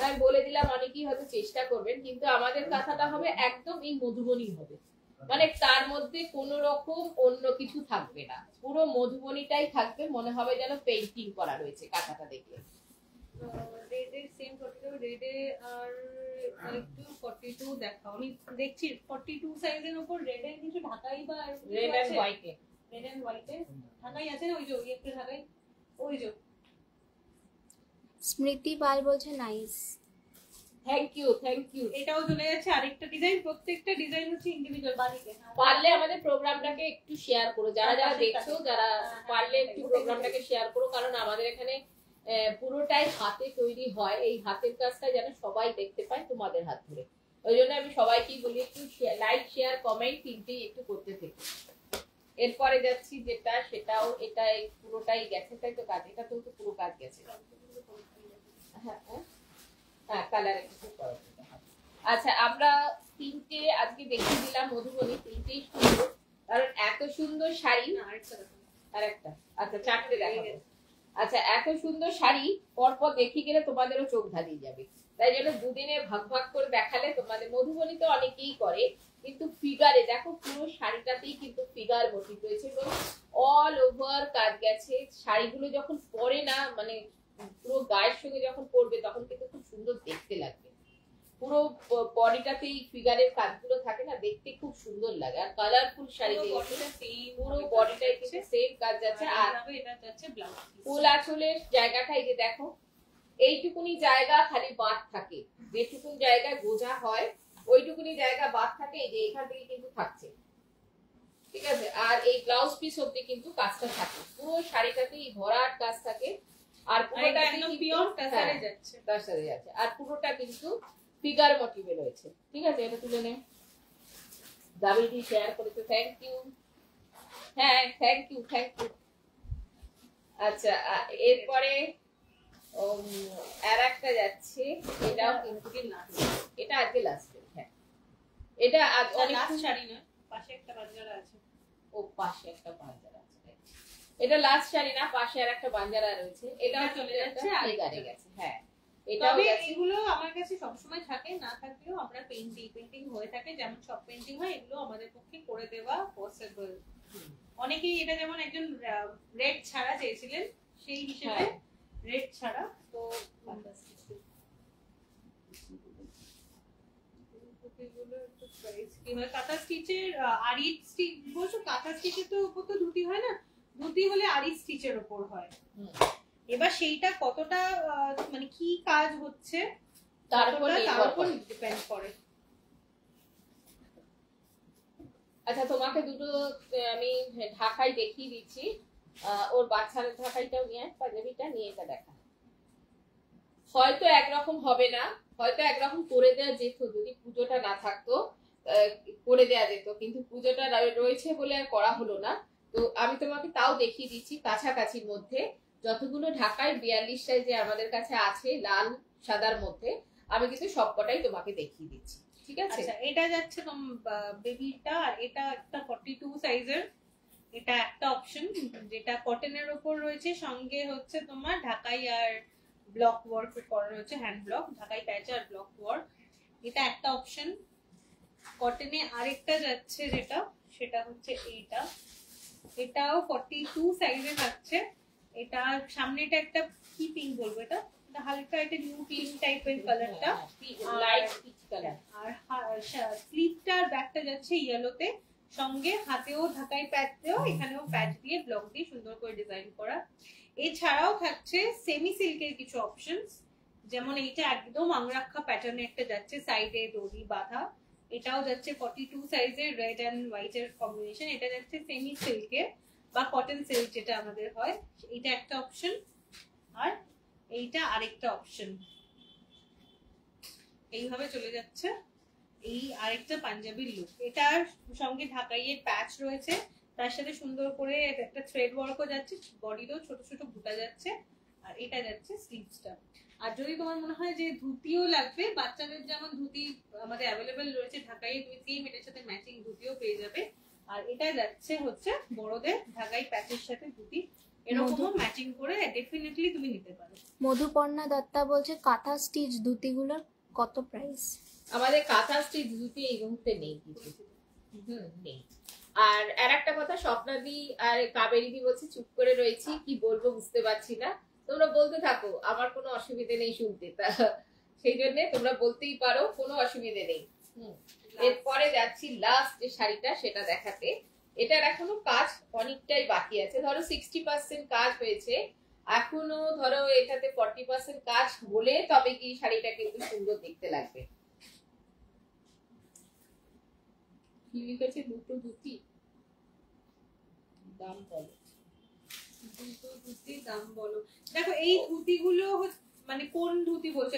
তাই বলে দিলাম অনেকেই হয়তো চেষ্টা করবেন কিন্তু আমাদের কাঁথাটা হবে একদম এই মধুবনী হবে মানে তার মধ্যে কোনো রকম অন্য কিছু থাকবে না পুরো মধুবনীটাই থাকবে মনে হবে যেন পেইন্টিং করা রয়েছে কাঁথাটা দেখলে রেডের সেম 42 রেডে আর একটু 42 দেখাও আমি দেখছি 42 সাইজের উপর রেডের কিছু ঢাকাই বা রেড এন্ড হোয়াইটে রেড এন্ড হোয়াইটে ঢাকাই আছে না ওই যে ওই একটা ঢাকাই ওই যে স্মৃতি পাল বলছে নাইস। থ্যাংক ইউ এটাও চলে যাচ্ছে আরেকটা ডিজাইন প্রত্যেকটা ডিজাইন হচ্ছে ইন্ডিভিজুয়াল বাড়িতে পারলে আমাদের প্রোগ্রামটাকে একটু শেয়ার করো যারা যারা দেখছো যারা পারলে একটু প্রোগ্রামটাকে শেয়ার করো কারণ আমাদের এখানে পুরোটাই হাতে তৈরি হয় এই হাতের কাজটা যেন সবাই দেখতে পায় তোমাদের হাত ধরে ওই জন্য আমি সবাইকেই বলি একটু লাইক শেয়ার কমেন্ট তিনটেই একটু করতে থেকো এরপরে যাচ্ছি যেটা সেটাও এটাই পুরোটাই গেছে তাই তো কাজ এটা তো পুরো কাজ গেছে হ্যাঁ কালার আচ্ছা আমরা তিনটে আজকে দেখিয়ে দিলাম মধুবনী তিনটেই সুন্দর কারণ এত সুন্দর শাড়ি আরেকটা আর একটা আচ্ছা চারটে দেখাবো আচ্ছা, এত সুন্দর শাড়ি পরপর দেখি গেলে তোমাদেরও চোখ ধাঁধিয়ে যাবে, তাই জন্য দুদিনে ভাগ ভাগ করে দেখালে তোমাদের। মধুবনীতে অনেকেই করে, কিন্তু ফিগারে দেখো পুরো শাড়িটাতেই কিন্তু ফিগার মোটিভ রয়েছে এবং অল ওভার কাজ গেছে। শাড়িগুলো যখন পরে না, মানে পুরো গায়ের সঙ্গে যখন পরবে তখন কিন্তু খুব সুন্দর দেখতে লাগবে। পুরো বডিটাতেই ফিগারের কাজগুলো থাকে না, দেখতে খুব সুন্দর লাগে। আর কালারফুল শাড়ি পুরো বডিটাই কিন্তু সেম কাজ যাচ্ছে। আর এটা যাচ্ছে ব্লাউজ ফুল আঁচলের জায়গাটা এই যে দেখো, এইটুকুনি জায়গা খালি বাদ থাকে, যেটুকুন জায়গায় গোজা হয় ওইটুকুনি জায়গা বাদ থাকে, এই যে এখান থেকে কিন্তু থাকছে, ঠিক আছে। আর এই ব্লাউজ পিস অব্দি কিন্তু কাজটা থাকে, পুরো শাড়িটাতেই ভরাট কাজ থাকে। আর পুরোটা একদম পিওর টাসারে যাচ্ছে। তার সাথে যাচ্ছে, আর পুরোটা কিন্তু ফিগার মোটিভে রয়েছে, ঠিক আছে। এটা তুলে নে, দাবিটি শেয়ার করেছে, থ্যাংক ইউ। হ্যাঁ, থ্যাংক ইউ, থ্যাংক ইউ। আচ্ছা, এরপরে আর একটা যাচ্ছে, এটাও কিন্তু এটা আজকে লাস্ট। হ্যাঁ, এটা আজ অনেক শাড়ি না, পাশে একটা বাঞ্জারা আছে। ও, পাশে একটা বাঞ্জারা আছে, এটা লাস্ট শাড়ি না, পাশে আর একটা বাঞ্জারা রয়েছে, এটাও চলে যাচ্ছে ফিগারে গেছে। হ্যাঁ, এটাও গেছে। এগুলো আমার কাছে সবসময় থাকে, না থাকলেও আমরা পেইন্টিং হয়ে থাকে, যেমন সব পেইন্টিং হয়, এগুলো আমাদের পক্ষে করে দেওয়া পসিবল। অনেকেই এটা, যেমন একজন রেড ছাড়া চেয়েছিলেন, সেই হিসেবে রেড ছাড়া। তো কাঁথা স্টিচের আরি স্টিচ বলছো, কাঁথা স্টিচের তো উপর তো ধুতি হয় না, ধুতি হলে আরি স্টিচের উপর হয়। এবার সেইটা কতটা মানে কি কাজ হচ্ছে তার উপর ডিপেন্ড করে। আচ্ছা, তোমাকে দুটো আমি ঢাকাই দেখিয়ে দিচ্ছি। ওর বাচ্চার ঢাকাইটাও নিয়ে, পাঞ্জাবিটা নিয়ে এটা দেখা। হয়তো একরকম হবে না, হয়তো একরকম করে দেওয়া যেত যদি পুজোটা না থাকতো, করে দেওয়া যেত, কিন্তু পুজোটা রয়েছে বলে আর করা হলো না। তো আমি তোমাকে তাও দেখিয়ে দিচ্ছি কাছাকাছির মধ্যে যতগুলো ঢাকায় 42 সাইজে আমাদের কাছে আছে লাল সাদার মধ্যে, আমি কিন্তু সবকটাই তোমাকে দেখিয়ে দিচ্ছি, ঠিক আছে। আচ্ছা, এটা যাচ্ছে বেবিটা, আর এটা একটা 42 সাইজের, এটা একটা অপশন যেটা কটনের উপর রয়েছে, সঙ্গে হচ্ছে তোমার ঢাকাই আর ব্লক ওয়ার্ক করা রয়েছে, হ্যান্ড ব্লক, ঢাকাই প্যাচ আর ব্লক ওয়ার্ক, এটা একটা অপশন। কটনে আরেকটা যাচ্ছে যেটা, সেটা হচ্ছে এইটা, এটাও 42 সাইজে থাকছে। এটা সামনেটা একটা কি পিঙ্ক বলবো, এটা হালকা একটা নিউ পিঙ্ক টাইপের কালারটা, লাইট পিচ কালার। আর স্লিভটার ব্যাকটা যাচ্ছে ইয়েলোতে, সঙ্গে হাতেও ঢাকাই প্যাচ দেও, এখানেও প্যাচ দিয়ে ব্লক দিয়ে সুন্দর করে ডিজাইন করা। এছাড়াও থাকছে সেমি সিল্কের কিছু অপশনস, যেমন এইটা একদম আংরাক্ষা প্যাটার্নে একটা যাচ্ছে, সাইডে দড়ি বাঁধা, এটাও যাচ্ছে 42 সাইজের, রেড এন্ড হোয়াইট এর কম্বিনেশন। এটা যাচ্ছে সেমি সিল্কের বা কটন সিল্ক যেটা আমাদের হয়, এটা একটা অপশন। আর এইটা আরেকটা অপশন, এইভাবে চলে যাচ্ছে। এই আরেকটা পাঞ্জাবির লুক, এটার সঙ্গে ঢাকাইয়ের প্যাচ রয়েছে, তার সাথে সুন্দর করে একটা থ্রেড ওয়ার্কও যাচ্ছে, বডিরও ছোট ছোট বুটা যাচ্ছে, আর এটা যাচ্ছে স্লিভসটা। আর যদি তোমার মনে হয় যে ধুতিও লাগবে, বাচ্চাদের যেমন ধুতি আমাদের অ্যাভেলেবেল রয়েছে ঢাকাইয়ে, তুমি সেম এটার সাথে ম্যাচিং ধুতিও পেয়ে যাবে। আর এটা যাচ্ছে হচ্ছে বড়দের ঢাকাই প্যাচের সাথে ধুতি, এরকমও ম্যাচিং করে ডেফিনেটলি তুমি নিতে পারো। মধুপর্ণা দত্তা বলছে কাঁথা স্টিচ ধুতিগুলোর কত প্রাইস? আমাদের কাঁথা স্টিচ ধুতি এই মুহূর্তে নেই কিছু, নেই। আর একটা কথা, স্বপ্নাদি আর কাবেরীদি বলছে চুপ করে রয়েছি, কি বলবো বুঝতে পারছি না। তোমরা বলতে থাকো, আমার কোনো অসুবিধে নেই শুনতে, তা সেই জন্য তোমরা বলতেই পারো, কোনো অসুবিধে নেই। এরপরে যাচ্ছি লাস্ট যে শাড়িটা সেটা দেখাতে। এটার এখনো কাজ অনেকটাই বাকি আছে, ধরো 60% কাজ হয়েছে, এখনো ধরো এটাতে 40% কাজ হলে তবে কি শাড়িটা কিন্তু সুন্দর দেখতে লাগবে। কি লিখেছে, দুটো ধুতি দাম বলো, দুটো ধুতি দাম বলো। দেখো এই ধুতিগুলো মানে কোন ধুতি বলছো,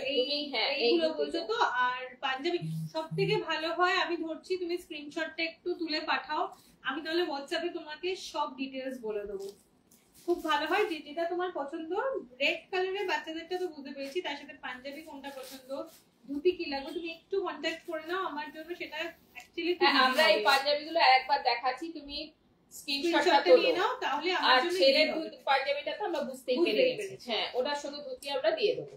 এইগুলো বলছো তো? আর পাঞ্জাবি সব থেকে ভালো হয়, আমি ধরছি তুমি স্ক্রিনশটটা একটু তুলে পাঠাও, আমি তাহলে হোয়াটসঅ্যাপে তোমাকে সব ডিটেলস বলে দেবো। খুব ভালো হয়, যেটা তোমার পছন্দ। রেড কালারের বাচ্চাদেরটা তো বুঝতে পেরেছি, তার সাথে পাঞ্জাবি কোনটা পছন্দ, ধুতি কি লাগবে, তুমি একটু কন্ট্যাক্ট করে নাও আমার জন্য, সেটা অ্যাকচুয়ালি আমরা এই পাঞ্জাবিগুলো একবার দেখাচ্ছি, তুমি স্ক্রিনশটটা স্ক্রিনশটটা নিয়ে তোলো। নাও, তাহলে আমার আর জন্য ছেলের easy হবে। পাঞ্জাবিটা তো আমরা বুঝতেই বুঝতেই পেরে গেছি। পেরেছি। হ্যাঁ, ওটার সঙ্গে ধুতি আমরা দিয়ে দেবো।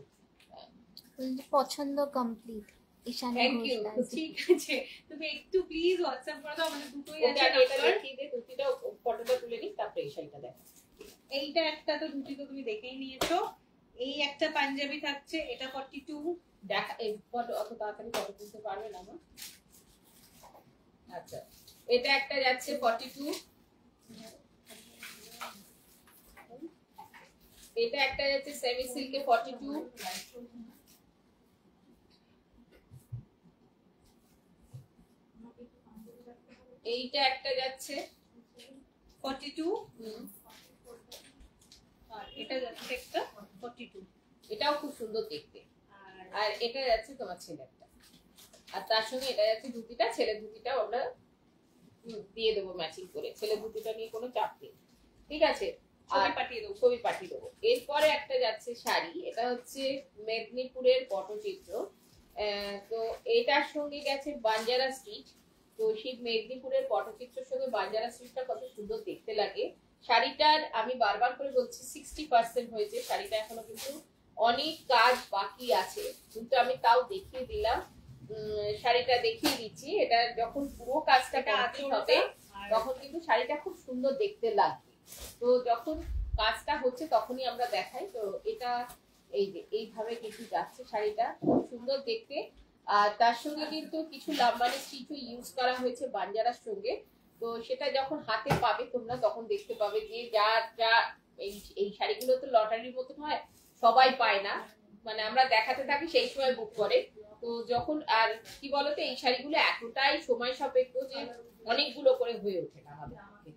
পছন্দ complete. Ishani thank Ghosh you. Das. ঠিক আছে, তুমি একটু প্লিজ হোয়াটসঅ্যাপ করে দাও, আমাদের দুটোই ওকে আছে আগে এটা নাম্বার। দেখিয়ে দে, ধুতিটা ফটোটা তুলে নিই, তারপরে এই শাড়িটা দেখ। এইটা একটা তো ধুতি তো তুমি দেখেই নিয়েছো। এই একটা পাঞ্জাবি থাকছে, এটা 42। দেখা এই ফটো অত তাড়াতাড়ি ফটো তুলতে পারবে না মা। আচ্ছা, এটা একটা যাচ্ছে 42, এটা একটা যাচ্ছে সেমি সিল্কে 42, এইটা একটা যাচ্ছে 42, হুম, আর এটা যাচ্ছে একটা 42। এটাও খুব সুন্দর দেখতে। আর আর এটা যাচ্ছে তোমার ছেলেরটা, আর তার সঙ্গে এটা যাচ্ছে ধুতিটা, ছেলের ধুতিটাও আমরা দিয়ে দেবো ম্যাচিং করে। ছেলের ধুতিটা নিয়ে কোনো চাপ নেই, ঠিক আছে? ছবি আর পাঠিয়ে দেবো। ছবি পাঠিয়ে দেবো। এরপরে একটা যাচ্ছে শাড়ি, এটা হচ্ছে মেদিনীপুরের পটচিত্র। তো এটার সঙ্গে গেছে বাঞ্জারা স্ট্রিট। তো সেই মেদিনীপুরের পটচিত্রের সঙ্গে বাঞ্জারা স্ট্রিটটা কত সুন্দর দেখতে লাগে। শাড়িটার আমি বারবার করে বলছি 60% হয়েছে, শাড়িটা এখনো কিন্তু অনেক কাজ বাকি আছে, কিন্তু আমি তাও দেখিয়ে দিলাম। শাড়িটা দেখিয়ে দিচ্ছি। এটা যখন পুরো কাজটা এটা কমপ্লিট আঁচলটা, হবে আর তখন কিন্তু শাড়িটা খুব সুন্দর দেখতে লাগবে। তো যখন কাজটা হচ্ছে তখনই আমরা দেখাই। তো এটা এই যে এইভাবে কিন্তু যাচ্ছে শাড়িটা, খুব সুন্দর দেখতে। আর তার সঙ্গে কিন্তু কিছু লাম্বানি স্টিচও ইউজ করা হয়েছে বাঞ্জারার সঙ্গে। তো সেটা যখন হাতে পাবে তোমরা তখন দেখতে পাবে যে যা যা এই শাড়িগুলো তো লটারির মতন হয়, সবাই পায় না, মানে আমরা দেখাতে থাকি সেই সময় বুক করে। তো যখন আর কি বলতো, এই শাড়িগুলো এতটাই সময় সাপেক্ষ যে অনেকগুলো করে হয়ে ওঠে না আমাদের পক্ষে।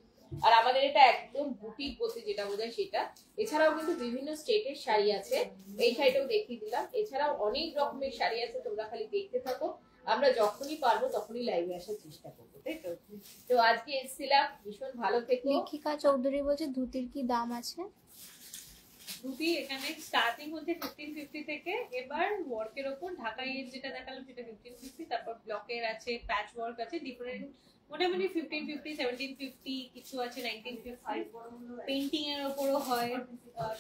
আর আমাদের এটা একদম বুটিক বলতে যেটা বোঝায় সেটা। এছাড়াও কিন্তু বিভিন্ন স্টেটের শাড়ি আছে, এই শাড়িটাও দেখিয়ে দিলাম। এছাড়াও অনেক রকমের শাড়ি আছে, তোমরা খালি দেখতে থাকো। আমরা যখনই পারবো তখনই লাইভে আসার চেষ্টা করবো, তাই তো? তো আজকে এসেছিলাম, ভীষণ ভালো থেকো। লেখিকা চৌধুরী বলছে ধুতির কি দাম আছে? ধুতি এখানে স্টার্টিং হচ্ছে 1550 থেকে। এবার ওয়ার্কের ওপর ঢাকাই যেটা দেখালাম সেটা 1550, তারপর ব্লকের আছে, প্যাচ ওয়ার্ক আছে, ডিফারেন্ট মোটামুটি 1550, 1750, কিছু আছে 1950। পেইন্টিং এর উপরও হয়,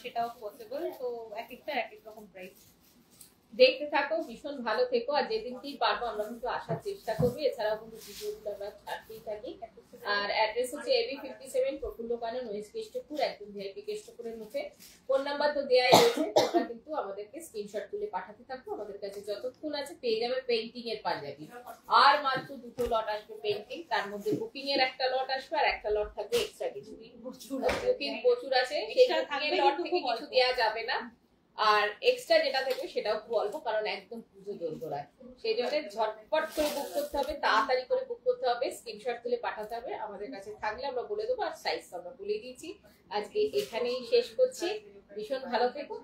সেটাও পসিবল। তো এক একটা এক এক রকম প্রাইস। দেখতে থাকো, ভীষণ ভালো থেকো। আর যেদিনকেই পারবো আমরা কিন্তু আসার চেষ্টা করবো। এছাড়াও কিন্তু ভিডিওগুলো আমরা ছাড়তেই থাকি। আর অ্যাড্রেস হচ্ছে AB 57 প্রফুল্ল কানন, ওয়েস্ট কেষ্টপুর, একদম ভিআইপি কেষ্টপুরের মুখে। ফোন নাম্বার তো দেয়াই রয়েছে, তোমরা কিন্তু আমাদেরকে স্ক্রিনশট তুলে পাঠাতে থাকো। আমাদের কাছে যতক্ষণ আছে পেয়ে যাবে পেইন্টিং এর পাঞ্জাবি। আর মাত্র 2টো লট আসবে পেইন্টিং, তার মধ্যে বুকিং এর একটা লট আসবে আর একটা লট থাকবে এক্সট্রা কিছু। বুকিং প্রচুর আছে, সেই Extra বুকিং এর থাকবে লট কিন্তু থেকে খুব কিছু অল্প। দেওয়া যাবে না। আর এক্সট্রা যেটা থাকবে সেটাও খুব অল্প, কারণ একদম পুজো দোরগোড়ায়। সেই জন্য ঝটপট করে বুক করতে হবে, তাড়াতাড়ি করে বুক করতে হবে, স্ক্রিনশট তুলে পাঠাতে হবে। আমাদের কাছে থাকলে আমরা বলে দেবো, আর সাইজ আমরা বলে দিয়েছি। আজকে এখানেই শেষ করছি। ভীষণ ভালো থেকো।